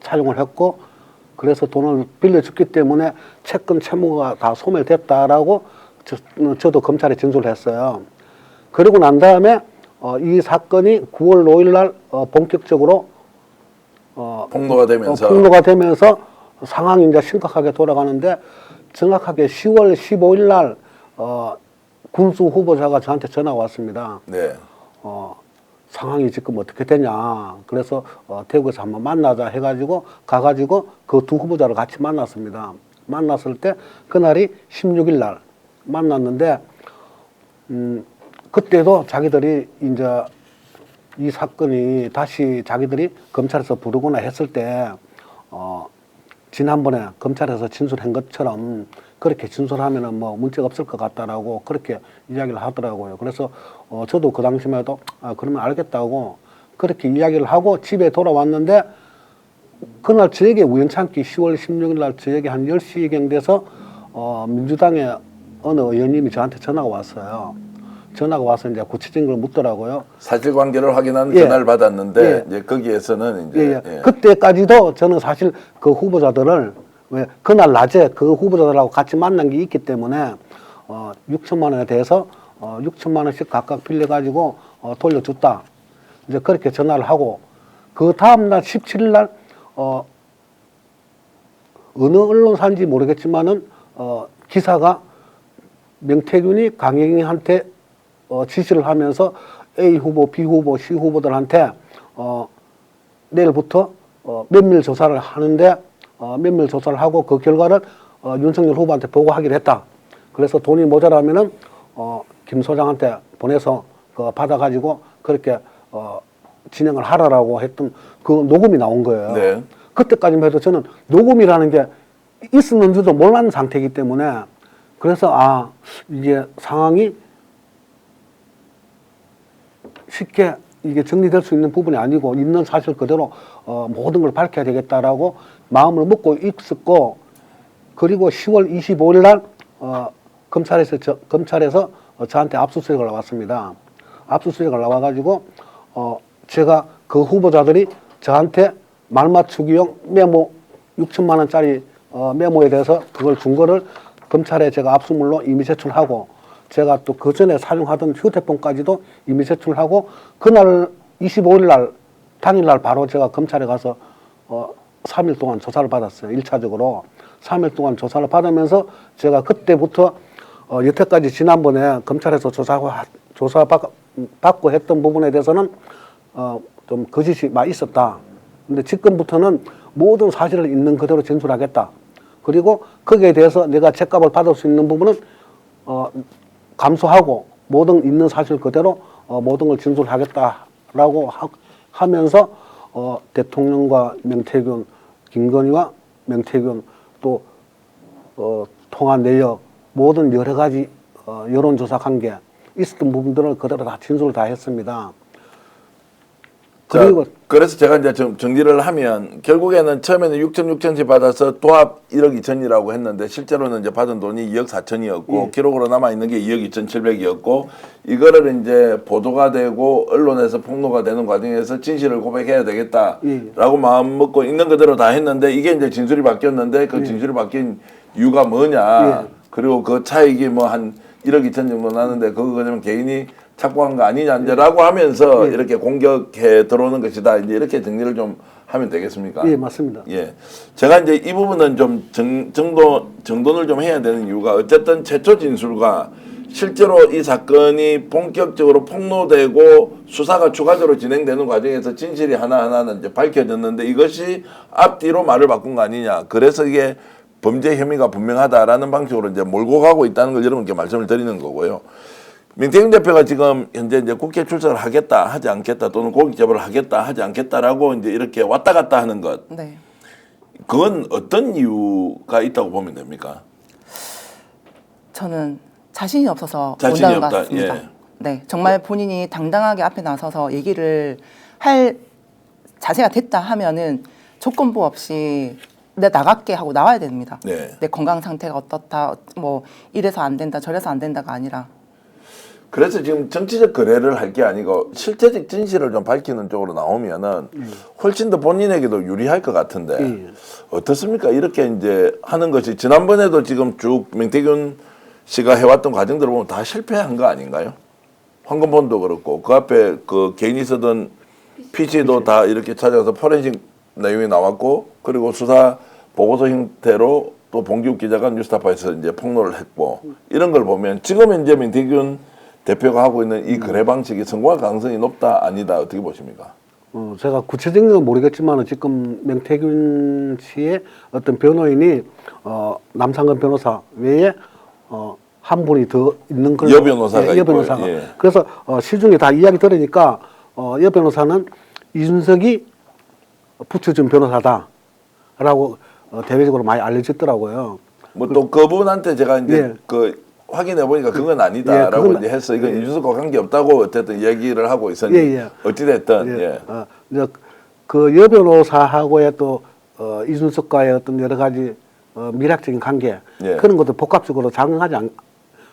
차용을 했고 그래서 돈을 빌려줬기 때문에 채권 채무가 다 소멸됐다라고 저도 검찰에 진술을 했어요. 그리고 난 다음에 이 사건이 9월 5일 날 본격적으로 폭로가 되면서 상황이 이제 심각하게 돌아가는데 정확하게 10월 15일 날 군수 후보자가 저한테 전화가 왔습니다.
네.
상황이 지금 어떻게 되냐. 그래서 대구에서 한번 만나자 해가지고 가가지고 그 두 후보자를 같이 만났습니다. 만났을 때 그날이 16일 날 만났는데 그때도 자기들이 이제 이 사건이 다시 자기들이 검찰에서 부르거나 했을 때 지난번에 검찰에서 진술한 것처럼 그렇게 진술하면은 뭐 문제가 없을 것 같다라고 그렇게 이야기를 하더라고요. 그래서 저도 그 당시만 해도 그러면 알겠다고 그렇게 이야기를 하고 집에 돌아왔는데 그날 저에게 우연찮게 10월 16일 날 저에게 한 10시경 돼서 민주당의 어느 의원님이 저한테 전화가 왔어요. 전화가 와서 이제 구체적인 걸 묻더라고요.
사실관계를 확인한
예.
전화를 받았는데
예.
이제 거기에서는 이제
예. 그때까지도 저는 사실 그 후보자들을 왜 그날 낮에 그 후보자들하고 같이 만난 게 있기 때문에 6천만 원에 대해서 6천만 원씩 각각 빌려가지고 돌려줬다. 이제 그렇게 전화를 하고 그 다음 날 17일 날 어느 언론사인지 모르겠지만은 기사가 명태균이 강혜경한테 지시를 하면서 A 후보, B 후보, C 후보들한테 내일부터 면밀 조사를 하는데 면밀 조사를 하고 그 결과를 윤석열 후보한테 보고하기로 했다. 그래서 돈이 모자라면은 김 소장한테 보내서 받아가지고 그렇게 진행을 하라라고 했던 그 녹음이 나온 거예요.
네.
그때까지만 해도 저는 녹음이라는 게 있었는지도 몰랐는 상태이기 때문에 그래서 이게 상황이 쉽게 이게 정리될 수 있는 부분이 아니고 있는 사실 그대로 모든 걸 밝혀야 되겠다라고 마음을 먹고 있었고 그리고 10월 25일 날 검찰에서 저한테 압수수색을 나왔습니다. 압수수색을 나와가지고 제가 그 후보자들이 저한테 말맞추기용 메모 6천만 원짜리 메모에 대해서 그걸 준 거를 검찰에 제가 압수물로 이미 제출하고 제가 또 그 전에 사용하던 휴대폰까지도 이미 제출하고 그날 25일 날 당일날 바로 제가 검찰에 가서 3일 동안 조사를 받았어요. 1차적으로 3일 동안 조사를 받으면서 제가 그때부터 여태까지 지난번에 검찰에서 조사받고 했던 부분에 대해서는 좀 거짓이 많이 있었다. 근데 지금부터는 모든 사실을 있는 그대로 진술하겠다. 그리고 거기에 대해서 내가 책값을 받을 수 있는 부분은 감수하고 모든 있는 사실 그대로 모든 걸 진술하겠다라고 하면서 대통령과 명태균, 김건희와 명태균 또 통화 내역 모든 여러 가지 여론조사 관계 있었던 부분들을 그대로 다 진술을 다 했습니다. 그리고
그래서 제가 이제 좀 정리를 하면 결국에는 처음에는 6,6천씩 받아서 도합 1억 2천이라고 했는데 실제로는 이제 받은 돈이 2억 4천이었고 기록으로 남아 있는 게 2억 2,700이었고 이거를 이제 보도가 되고 언론에서 폭로가 되는 과정에서 진실을 고백해야 되겠다라고 마음 먹고 있는 그대로 다 했는데 이게 이제 진술이 바뀌었는데 그 진술이 바뀐 이유가 뭐냐 그리고 그 차익이 뭐 한 1억 2천 정도 나는데 그거 그냥 개인이 착보한 거 아니냐 이제라고 하면서 이렇게 공격해 들어오는 것이다 이제 이렇게 정리를 좀 하면 되겠습니까?
예, 맞습니다.
예, 제가 이제 이 부분은 좀 정돈을 좀 해야 되는 이유가 어쨌든 최초 진술과 실제로 이 사건이 본격적으로 폭로되고 수사가 추가적으로 진행되는 과정에서 진실이 하나하나는 이제 밝혀졌는데 이것이 앞뒤로 말을 바꾼 거 아니냐. 그래서 이게 범죄 혐의가 분명하다라는 방식으로 이제 몰고 가고 있다는 걸 여러분께 말씀을 드리는 거고요. 명태균 대표가 지금 현재 이제 국회 출석을 하겠다 하지 않겠다 또는 공익 제보를 하겠다 하지 않겠다라고 이제 이렇게 왔다 갔다 하는 것.
네.
그건 어떤 이유가 있다고 보면 됩니까?
저는 자신이 없어서
자신이
온다는 것
없다.
같습니다.
예.
네, 정말 본인이 당당하게 앞에 나서서 얘기를 할 자세가 됐다 하면은 조건부 없이 내 나갈게 하고 나와야 됩니다.
네.
내 건강 상태가 어떻다, 뭐 이래서 안 된다, 저래서 안 된다가 아니라.
그래서 지금 정치적 거래를 할 게 아니고 실제적 진실을 좀 밝히는 쪽으로 나오면은 훨씬 더 본인에게도 유리할 것 같은데 어떻습니까? 이렇게 이제 하는 것이 지난번에도 지금 쭉 명태균 씨가 해왔던 과정들을 보면 다 실패한 거 아닌가요? 황금본도 그렇고 그 앞에 그 개인이 쓰던 PC도 다 이렇게 찾아가서 포렌식 내용이 나왔고 그리고 수사 보고서 형태로 또 봉기욱 기자가 뉴스타파에서 이제 폭로를 했고 이런 걸 보면 지금 이제 명태균 대표가 하고 있는 이 거래 방식이 성공할 가능성이 높다 아니다 어떻게 보십니까?
제가 구체적인 건 모르겠지만 지금 명태균 씨의 어떤 변호인이 남상근 변호사 외에 한 분이 더 있는 걸로
여 변호사가
여
있고요.
변호사가
예.
그래서 시중에 다 이야기 들으니까 여 변호사는 이준석이 붙여준 변호사다라고 대외적으로 많이 알려졌더라고요.
뭐 또 그분한테 제가 이제
예.
그 확인해 보니까 그건 아니다라고
그건
이제 해서 이건 이준석과 관계 없다고 어쨌든 얘기를 하고 있었는데 어찌 됐든 예.
이제 그 여 변호사하고의 또 이준석과의 어떤 여러 가지 미락적인 관계
예.
그런 것도 복합적으로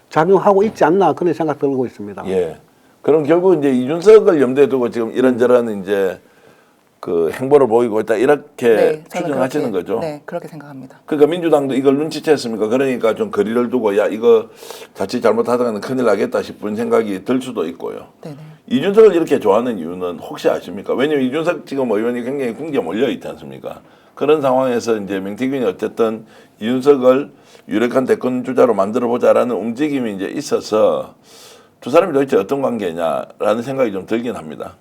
작용하고 있지 않나 그런 생각 들고 있습니다.
예. 그럼 결국 이제 이준석을 염두에 두고 지금 이런저런 이제 그 행보를 보이고 있다 이렇게
저는
추정하시는
그렇게,
거죠.
네, 그렇게 생각합니다.
그러니까 민주당도 이걸 눈치챘습니까? 그러니까 좀 거리를 두고 야 이거 자칫 잘못하다가는 큰일 나겠다 싶은 생각이 들 수도 있고요.
네네.
이준석을 이렇게 좋아하는 이유는 혹시 아십니까? 왜냐면 이준석 지금 의원이 굉장히 궁지에 몰려 있지 않습니까? 그런 상황에서 이제 명태균이 어쨌든 이준석을 유력한 대권 주자로 만들어 보자라는 움직임이 이제 있어서 두 사람이 도대체 어떤 관계냐라는 생각이 좀 들긴 합니다.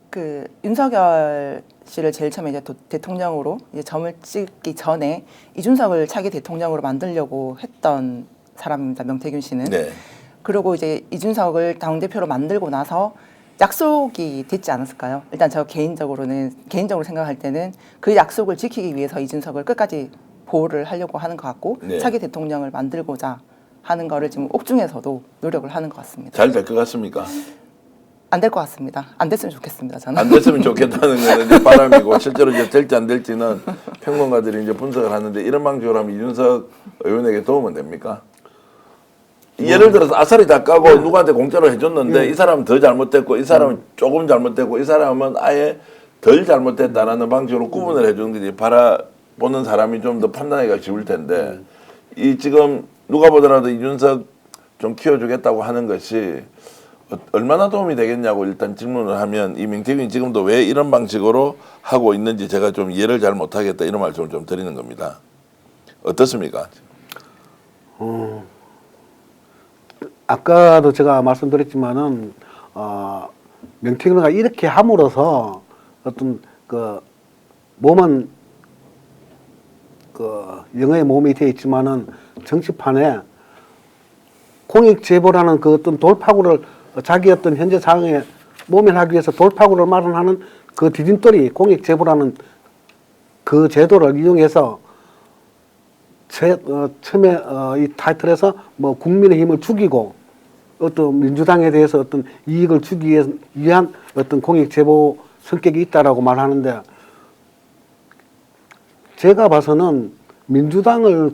그 윤석열 씨를 제일 처음에 이제 대통령으로 이제 점을 찍기 전에 이준석을 차기 대통령으로 만들려고 했던 사람입니다. 명태균 씨는.
네.
그리고 이제 이준석을 당대표로 만들고 나서 약속이 됐지 않았을까요? 일단 저 개인적으로 생각할 때는 그 약속을 지키기 위해서 이준석을 끝까지 보호를 하려고 하는 것 같고
네.
차기 대통령을 만들고자 하는 거를 지금 옥중에서도 노력을 하는 것 같습니다.
잘 될 것 같습니까?
안 될 것 같습니다. 안 됐으면 좋겠습니다. 저는.
안 됐으면 좋겠다는 거는 이제 바람이고 실제로 이제 될지 안 될지는 평론가들이 이제 분석을 하는데 이런 방식으로 하면 이준석 의원에게 도움은 됩니까? 예를 들어서 아사리 다 까고 누구한테 공짜로 해줬는데 이 사람은 더 잘못됐고 이 사람은 조금 잘못됐고 이 사람은 아예 덜 잘못됐다라는 방식으로 구분을 해주는 게 바라보는 사람이 좀 더 판단하기가 쉬울 텐데 이 지금 누가 보더라도 이준석 좀 키워주겠다고 하는 것이 얼마나 도움이 되겠냐고 일단 질문을 하면 이 명태균이 지금도 왜 이런 방식으로 하고 있는지 제가 좀 이해를 잘 못하겠다 이런 말씀을 좀 드리는 겁니다. 어떻습니까?
아까도 제가 말씀드렸지만은 명태균이가 이렇게 함으로써 어떤 그 몸은 그 영의 몸이 되어 있지만은 정치판에 공익 제보라는 그 어떤 돌파구를 자기 어떤 현재 상황에 모면하기 위해서 돌파구를 마련하는 그 디딤돌이 공익 제보라는 그 제도를 이용해서 처음에 이 타이틀에서 뭐 국민의힘을 죽이고 어떤 민주당에 대해서 어떤 이익을 주기 위한 어떤 공익 제보 성격이 있다라고 말하는데 제가 봐서는 민주당을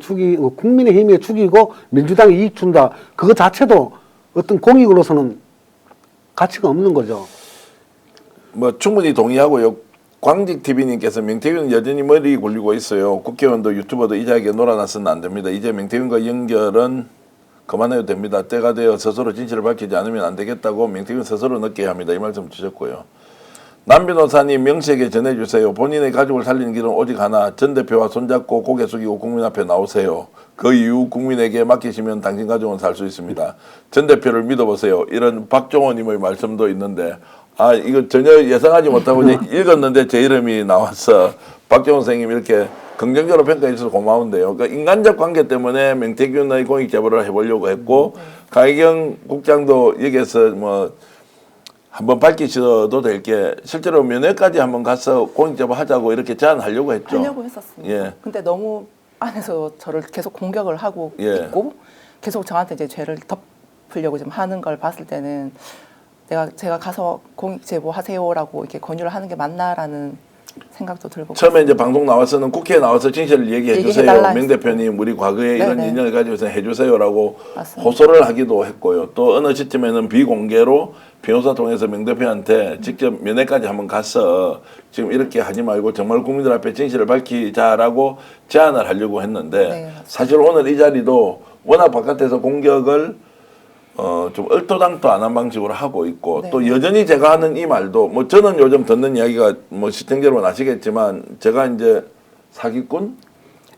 국민의힘에 죽이고 민주당에 이익 준다. 그거 자체도 어떤 공익으로서는 가치가 없는 거죠.
뭐 충분히 동의하고요. 광직 TV님께서 명태균은 여전히 머리 굴리고 있어요. 국회의원도 유튜버도 이자에게 놀아나서는 안 됩니다. 이제 명태균과 연결은 그만해도 됩니다. 때가 되어 스스로 진실을 밝히지 않으면 안 되겠다고 명태균 스스로 느껴야 합니다. 이 말씀 주셨고요. 남 변호사님 명시에게 전해주세요. 본인의 가족을 살리는 길은 오직 하나. 전 대표와 손잡고 고개 숙이고 국민 앞에 나오세요. 그 이후 국민에게 맡기시면 당신 가족은 살 수 있습니다. 전 대표를 믿어보세요. 이런 박종호님의 말씀도 있는데 이거 전혀 예상하지 못하고 읽었는데 제 이름이 나와서 박종호 선생님 이렇게 긍정적으로 평가해 주셔서 고마운데요. 그러니까 인간적 관계 때문에 명태균의 공익 제보를 해보려고 했고 강혜경 국장도 여기에서 뭐 한번 밝히셔도 될 게 실제로 면회까지 한번 가서 공익 제보 하자고 이렇게 제안하려고 했죠.
하려고 했었습니다.
예.
근데 너무 안에서 저를 계속 공격을 하고
예.
있고 계속 저한테 이제 죄를 덮으려고 좀 하는 걸 봤을 때는 제가 가서 공익 제보 하세요라고 이렇게 권유를 하는 게 맞나라는 생각도 들고
처음에 이제 방송 나와서는 국회에 나와서 진실을 얘기해 주세요.
얘기해달라
명 대표님 우리 과거에 이런
네네.
인연을 가지고서 해주세요라고
맞습니다.
호소를 하기도 했고요. 또 어느 시점에는 비공개로 변호사 통해서 명 대표한테 직접 면회까지 한번 가서 지금 이렇게 하지 말고 정말 국민들 앞에 진실을 밝히자라고 제안을 하려고 했는데
네, 맞습니다.
사실 오늘 이 자리도 워낙 바깥에서 공격을 좀 얼토당토 안 한 방식으로 하고 있고
네.
또 여전히 제가 하는 이 말도 뭐 저는 요즘 듣는 이야기가 뭐 시청자 여러분 아시겠지만 제가 이제 사기꾼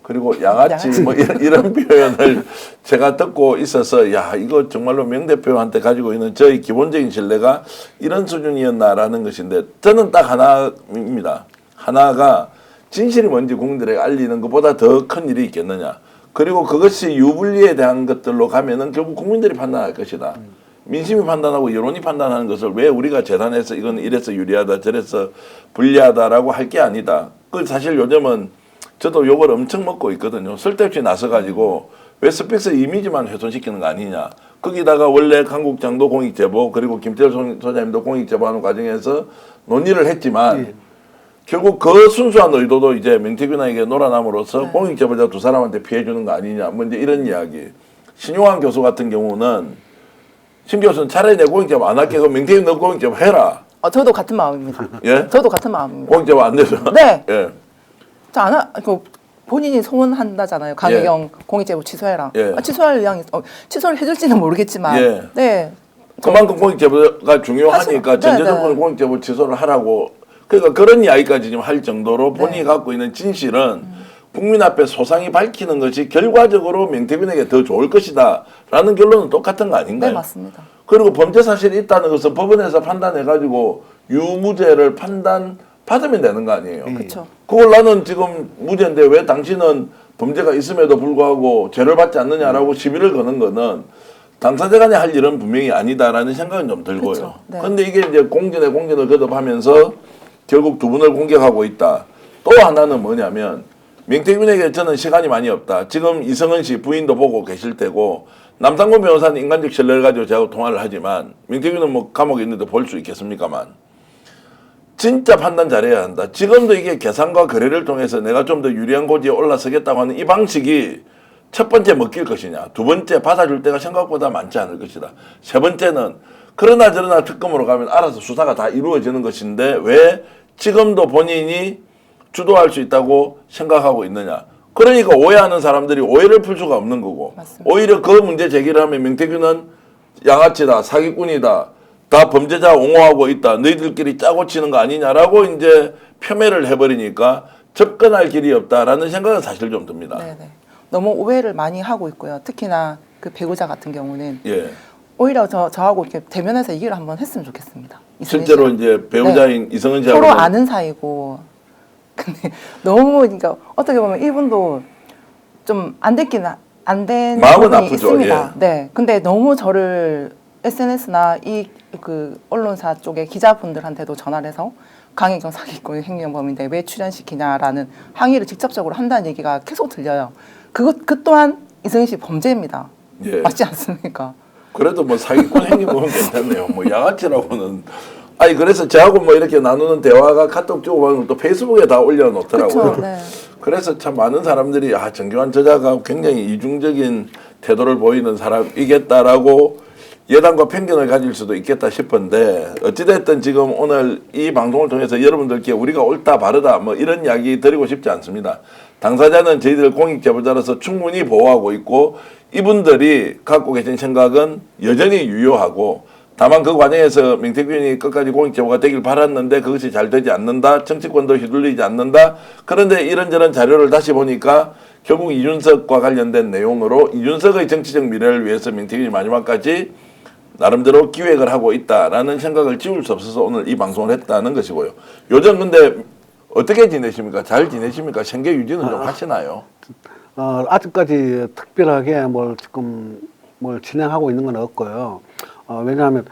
그리고 양아치 뭐 이런 표현을 제가 듣고 있어서 야 이거 정말로 명 대표한테 가지고 있는 저희 기본적인 신뢰가 이런 수준이었나라는 것인데 저는 딱 하나입니다. 하나가 진실이 뭔지 국민들에게 알리는 것보다 더 큰 일이 있겠느냐. 그리고 그것이 유불리에 대한 것들로 가면은 결국 국민들이 판단할 것이다. 민심이 판단하고 여론이 판단하는 것을 왜 우리가 재단해서 이건 이래서 유리하다 저래서 불리하다라고 할 게 아니다. 그 사실 요즘은 저도 욕을 엄청 먹고 있거든요. 쓸데없이 나서가지고 왜 스픽스 이미지만 훼손시키는 거 아니냐. 거기다가 원래 강국장도 공익제보 그리고 김태열 소장님도 공익제보하는 과정에서 논의를 했지만 결국 그 순수한 의도도 이제 명태균에게 놀아남으로써 공익제보자 두 사람한테 피해 주는 거 아니냐. 뭐 이제 이런 이야기. 신용환 교수 같은 경우는 신 교수는 차라리 내 공익제보 안 할게. 그럼 명태균 너 공익제보 해라.
저도 같은 마음입니다.
예?
저도 같은 마음입니다.
공익제보 안 되죠.
네.
예.
본인이 소원한다잖아요. 강혜경 공익제보 취소해라.
예.
취소할 의향이 취소를 해줄지는 모르겠지만,
예.
네.
그만큼 공익제보가 중요하니까
하죠.
전체적으로
네.
공익제보 취소를 하라고 그러니까 그런 이야기까지 지금 할 정도로 본인이 갖고 있는 진실은 국민 앞에 소상히 밝히는 것이 결과적으로 명태균에게 더 좋을 것이다 라는 결론은 똑같은 거 아닌가요?
네, 맞습니다.
그리고 범죄 사실이 있다는 것은 법원에서 판단해가지고 유무죄를 판단받으면 되는 거 아니에요?
그렇죠.
그걸 나는 지금 무죄인데 왜 당신은 범죄가 있음에도 불구하고 죄를 받지 않느냐라고 시비를 거는 거는 당사자 간에 할 일은 분명히 아니다라는 생각은 좀 들고요.
그쵸, 네.
그런데 이게 이제 공전에 공전을 거듭하면서 결국 두 분을 공격하고 있다. 또 하나는 뭐냐면 명태균에게 저는 시간이 많이 없다. 지금 이성은 씨 부인도 보고 계실 테고 남상권 변호사는 인간적 신뢰를 가지고 저하고 통화를 하지만 명태균은 뭐 감옥에 있는데 볼 수 있겠습니까만 진짜 판단 잘해야 한다. 지금도 이게 계산과 거래를 통해서 내가 좀 더 유리한 고지에 올라서겠다고 하는 이 방식이 첫 번째 먹힐 것이냐. 두 번째 받아줄 때가 생각보다 많지 않을 것이다. 세 번째는 그러나 저러나 특검으로 가면 알아서 수사가 다 이루어지는 것인데 왜 지금도 본인이 주도할 수 있다고 생각하고 있느냐. 그러니까 오해하는 사람들이 오해를 풀 수가 없는 거고
맞습니다.
오히려 그 문제 제기를 하면 명태균은 양아치다 사기꾼이다 다 범죄자 옹호하고 있다 너희들끼리 짜고 치는 거 아니냐라고 이제 폄훼를 해버리니까 접근할 길이 없다라는 생각은 사실 좀 듭니다.
네네. 너무 오해를 많이 하고 있고요. 특히나 그 배우자 같은 경우는
예.
오히려 저하고 이렇게 대면해서 얘기를 한번 했으면 좋겠습니다. 이승은
실제로
씨랑.
이제 배우자인 이성은 씨하고
서로 아는 사이고. 근데 너무 그러니까 어떻게 보면 이분도 좀 안 됐긴 안 된
마음은
부분이
아프죠.
있습니다. 네. 근데 너무 저를 SNS나 이 그 언론사 쪽에 기자분들한테도 전화를 해서 강혜경 사기꾼 행정범인데 왜 출연시키냐라는 항의를 직접적으로 한다는 얘기가 계속 들려요. 그 또한 이승은 씨 범죄입니다.
예.
맞지 않습니까?
그래도 뭐 사기꾼 행위 보면 괜찮네요. 뭐 양아치라고는. 아니 그래서 저하고 뭐 이렇게 나누는 대화가 카톡 주고받으면 또 페이스북에 다 올려놓더라고요.
그렇죠. 네.
그래서 참 많은 사람들이 정교한 저자가 굉장히 이중적인 태도를 보이는 사람이겠다라고 예단과 편견을 가질 수도 있겠다 싶은데 어찌됐든 지금 오늘 이 방송을 통해서 여러분들께 우리가 옳다 바르다 뭐 이런 이야기 드리고 싶지 않습니다. 당사자는 저희들 공익제보자로서 충분히 보호하고 있고 이분들이 갖고 계신 생각은 여전히 유효하고 다만 그 과정에서 명태균 의원이 끝까지 공익제보가 되길 바랐는데 그것이 잘 되지 않는다. 정치권도 휘둘리지 않는다. 그런데 이런저런 자료를 다시 보니까 결국 이준석과 관련된 내용으로 이준석의 정치적 미래를 위해서 명태균이 마지막까지 나름대로 기획을 하고 있다라는 생각을 지울 수 없어서 오늘 이 방송을 했다는 것이고요. 요즘 근데 어떻게 지내십니까? 잘 지내십니까? 생계 유지는 좀 하시나요?
아직까지 특별하게 지금 뭘 진행하고 있는 건 없고요. 왜냐하면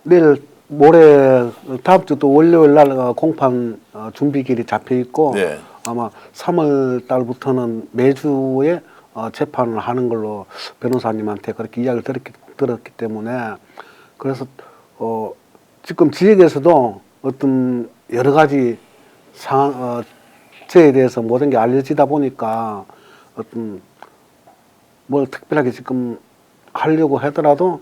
내일 모레 다음 주 또 월요일 날 공판 준비길이 잡혀 있고
네.
아마 3월 달부터는 매주에 재판을 하는 걸로 변호사님한테 그렇게 이야기를 들었기 때문에 그래서 지금 지역에서도 어떤 여러 가지 상황 저에 대해서 모든 게 알려지다 보니까 어떤 뭘 특별하게 지금 하려고 하더라도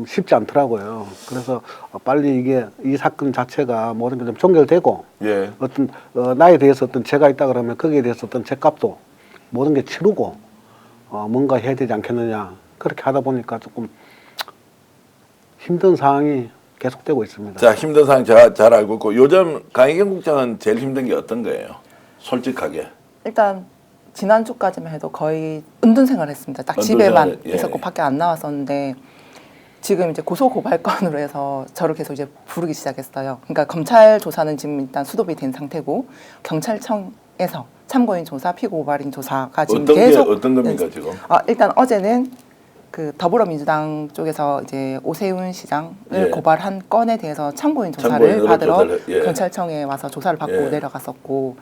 쉽지 않더라고요. 그래서 빨리 이 사건 자체가 모든 게 좀 종결되고
예.
어떤 나에 대해서 어떤 죄가 있다 그러면 거기에 대해서 어떤 죄값도 모든 게 치르고 뭔가 해야 되지 않겠느냐 그렇게 하다 보니까 조금 힘든 상황이 계속되고 있습니다.
자, 힘든 상황 제가 잘 알고 있고 요즘 강희경 국장은 제일 힘든 게 어떤 거예요? 솔직하게.
일단 지난주까지만 해도 거의 은둔 생활했습니다. 딱
은둔
집에만
생활, 예.
있었고 밖에 안 나왔었는데 지금 이제 고소 고발건으로 해서 저를 계속 이제 부르기 시작했어요. 그러니까 검찰 조사는 지금 일단 수도비 된 상태고 경찰청에서 참고인 조사, 피고 고발인 조사가 지금
어떤
계속
게 어떤 겁니까 지금?
일단 어제는 그 더불어민주당 쪽에서 이제 오세훈 시장을
예.
고발한 건에 대해서 참고인 조사를
참고인으로
받으러
조사를, 예.
경찰청에 와서 조사를 받고
예.
내려갔었고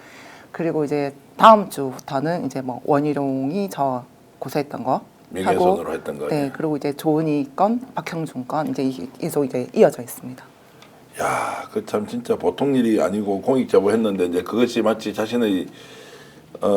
그리고 이제 다음 주부터는 이제 뭐 원희룡이 저 고소했던 거
명예훼손으로
하고
했던 거.
네 그리고 이제 조은희 건, 박형준 건 이제 계속 이제 이어져 있습니다.
야, 그 참 진짜 보통 일이 아니고 공익 제보했는데 이제 그것이 마치 자신의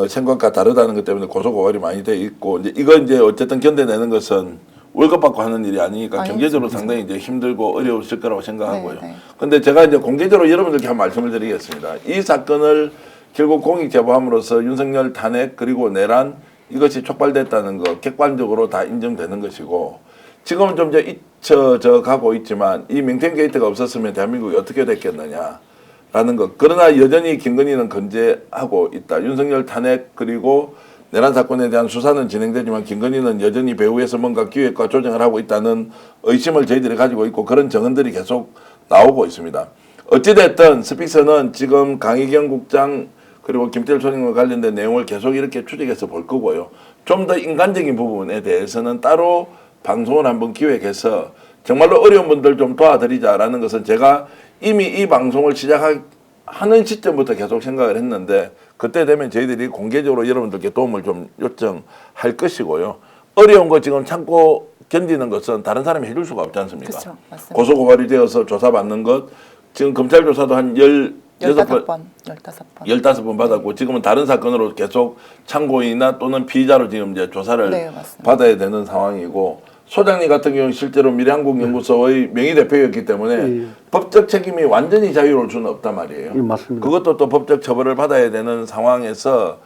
생각과 다르다는 것 때문에 고소 고발이 많이 돼 있고 이제 어쨌든 견뎌내는 것은 월급 받고 하는 일이 아니니까
아니,
경제적으로 상당히 이제 힘들고 어려우실 거라고 생각하고요.
네.
근데 제가 이제 공개적으로 여러분들께 한 말씀을 드리겠습니다. 이 사건을 결국 공익 제보함으로써 윤석열 탄핵 그리고 내란 이것이 촉발됐다는 거 객관적으로 다 인정되는 것이고 지금은 좀 이제 잊혀져 가고 있지만 이 명태균 게이트가 없었으면 대한민국이 어떻게 됐겠느냐라는 것. 그러나 여전히 김건희는 건재하고 있다. 윤석열 탄핵 그리고 내란 사건에 대한 수사는 진행되지만 김건희는 여전히 배후에서 뭔가 기획과 조정을 하고 있다는 의심을 저희들이 가지고 있고 그런 증언들이 계속 나오고 있습니다. 어찌됐든 스픽스는 지금 강희경 국장 그리고 김태일 소장과 관련된 내용을 계속 이렇게 추적해서 볼 거고요. 좀 더 인간적인 부분에 대해서는 따로 방송을 한번 기획해서 정말로 어려운 분들 좀 도와드리자라는 것은 제가 이미 이 방송을 시작하는 시점부터 계속 생각을 했는데 그때 되면 저희들이 공개적으로 여러분들께 도움을 좀 요청할 것이고요. 어려운 거 지금 참고 견디는 것은 다른 사람이 해줄 수가 없지 않습니까?
그렇죠, 맞습니다.
고소고발이 되어서 조사받는 것 지금 검찰 조사도 한 15번 받았고 지금은 다른 사건으로 계속 참고인이나 또는 피의자로 지금 이제 조사를
네, 맞습니다.
받아야 되는 상황이고 소장님 같은 경우는 실제로 미래한국연구소의 명의대표였기 때문에 법적 책임이 완전히 자유로울 수는 없단 말이에요.
맞습니다.
그것도 또 법적 처벌을 받아야 되는 상황에서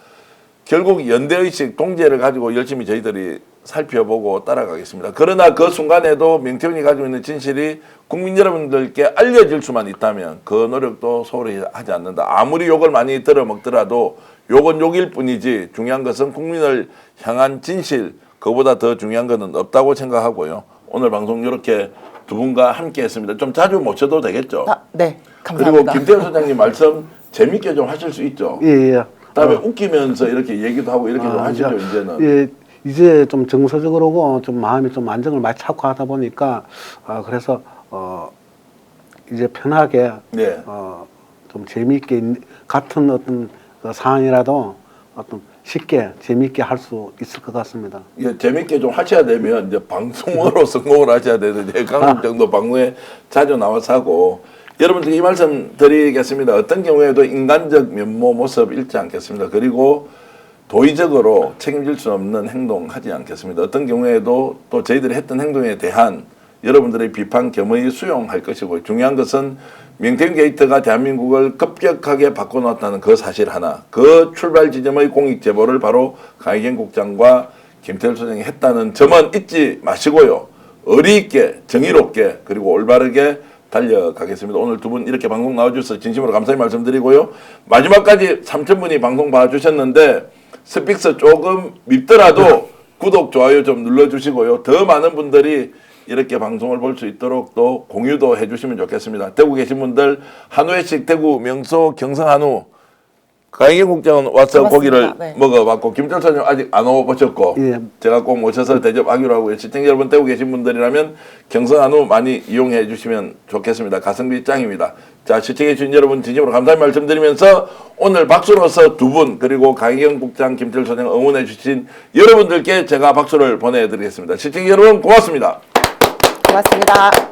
결국 연대의식, 동지를 가지고 열심히 저희들이 살펴보고 따라가겠습니다. 그러나 그 순간에도 명태균이 가지고 있는 진실이 국민 여러분들께 알려질 수만 있다면 그 노력도 소홀히 하지 않는다. 아무리 욕을 많이 들어먹더라도 욕은 욕일 뿐이지 중요한 것은 국민을 향한 진실, 그거보다 더 중요한 거는 없다고 생각하고요. 오늘 방송 이렇게 두 분과 함께 했습니다. 좀 자주 모셔도 되겠죠?
네,
그리고
감사합니다.
김태현 소장님 말씀 재밌게 좀 하실 수 있죠?
예, 예.
다음에 웃기면서 이렇게 얘기도 하고 이렇게 좀 하시죠,
이제,
이제는.
예, 이제 좀 정서적으로고 좀 마음이 좀 안정을 많이 찾고 하다 보니까 그래서 이제 편하게
네.
좀 재미있게 같은 어떤 그 상황이라도 어떤 쉽게 재미있게 할 수 있을 것 같습니다.
예, 재밌게 좀 하셔야 되면 이제 방송으로 성공을 하셔야 되는데 강국 정도 방송에 자주 나와서 하고 여러분들 이 말씀 드리겠습니다. 어떤 경우에도 인간적 면모 모습 잃지 않겠습니다. 그리고 도의적으로 책임질 수 없는 행동하지 않겠습니다. 어떤 경우에도 또 저희들이 했던 행동에 대한 여러분들의 비판 겸허히 수용할 것이고 중요한 것은 명태균 게이트가 대한민국을 급격하게 바꿔놓았다는 그 사실 하나, 그 출발 지점의 공익 제보를 바로 강희경 국장과 김태일 소장이 했다는 점은 잊지 마시고요. 의리 있게 정의롭게 그리고 올바르게 달려가겠습니다. 오늘 두 분 이렇게 방송 나와주셔서 진심으로 감사의 말씀드리고요. 마지막까지 3,000분이 방송 봐주셨는데 스픽스 조금 밉더라도 구독, 좋아요 좀 눌러주시고요. 더 많은 분들이 이렇게 방송을 볼 수 있도록 또 공유도 해주시면 좋겠습니다. 대구 계신 분들 한우회식 대구 명소 경성 한우 강희경 국장은 와서
고맙습니다.
고기를
네.
먹어봤고 김철 소장님 아직 안 와보셨고
예.
제가 꼭 모셔서 대접하기로 하고요. 시청자 여러분 대구 계신 분들이라면 경성 한우 많이 이용해 주시면 좋겠습니다. 가성비 짱입니다. 자, 시청해 주신 여러분 진심으로 감사의 말씀드리면서 오늘 박수로서 두 분 그리고 강희경 국장 김철 소장 응원해 주신 여러분들께 제가 박수를 보내드리겠습니다. 시청자 여러분 고맙습니다.
고맙습니다.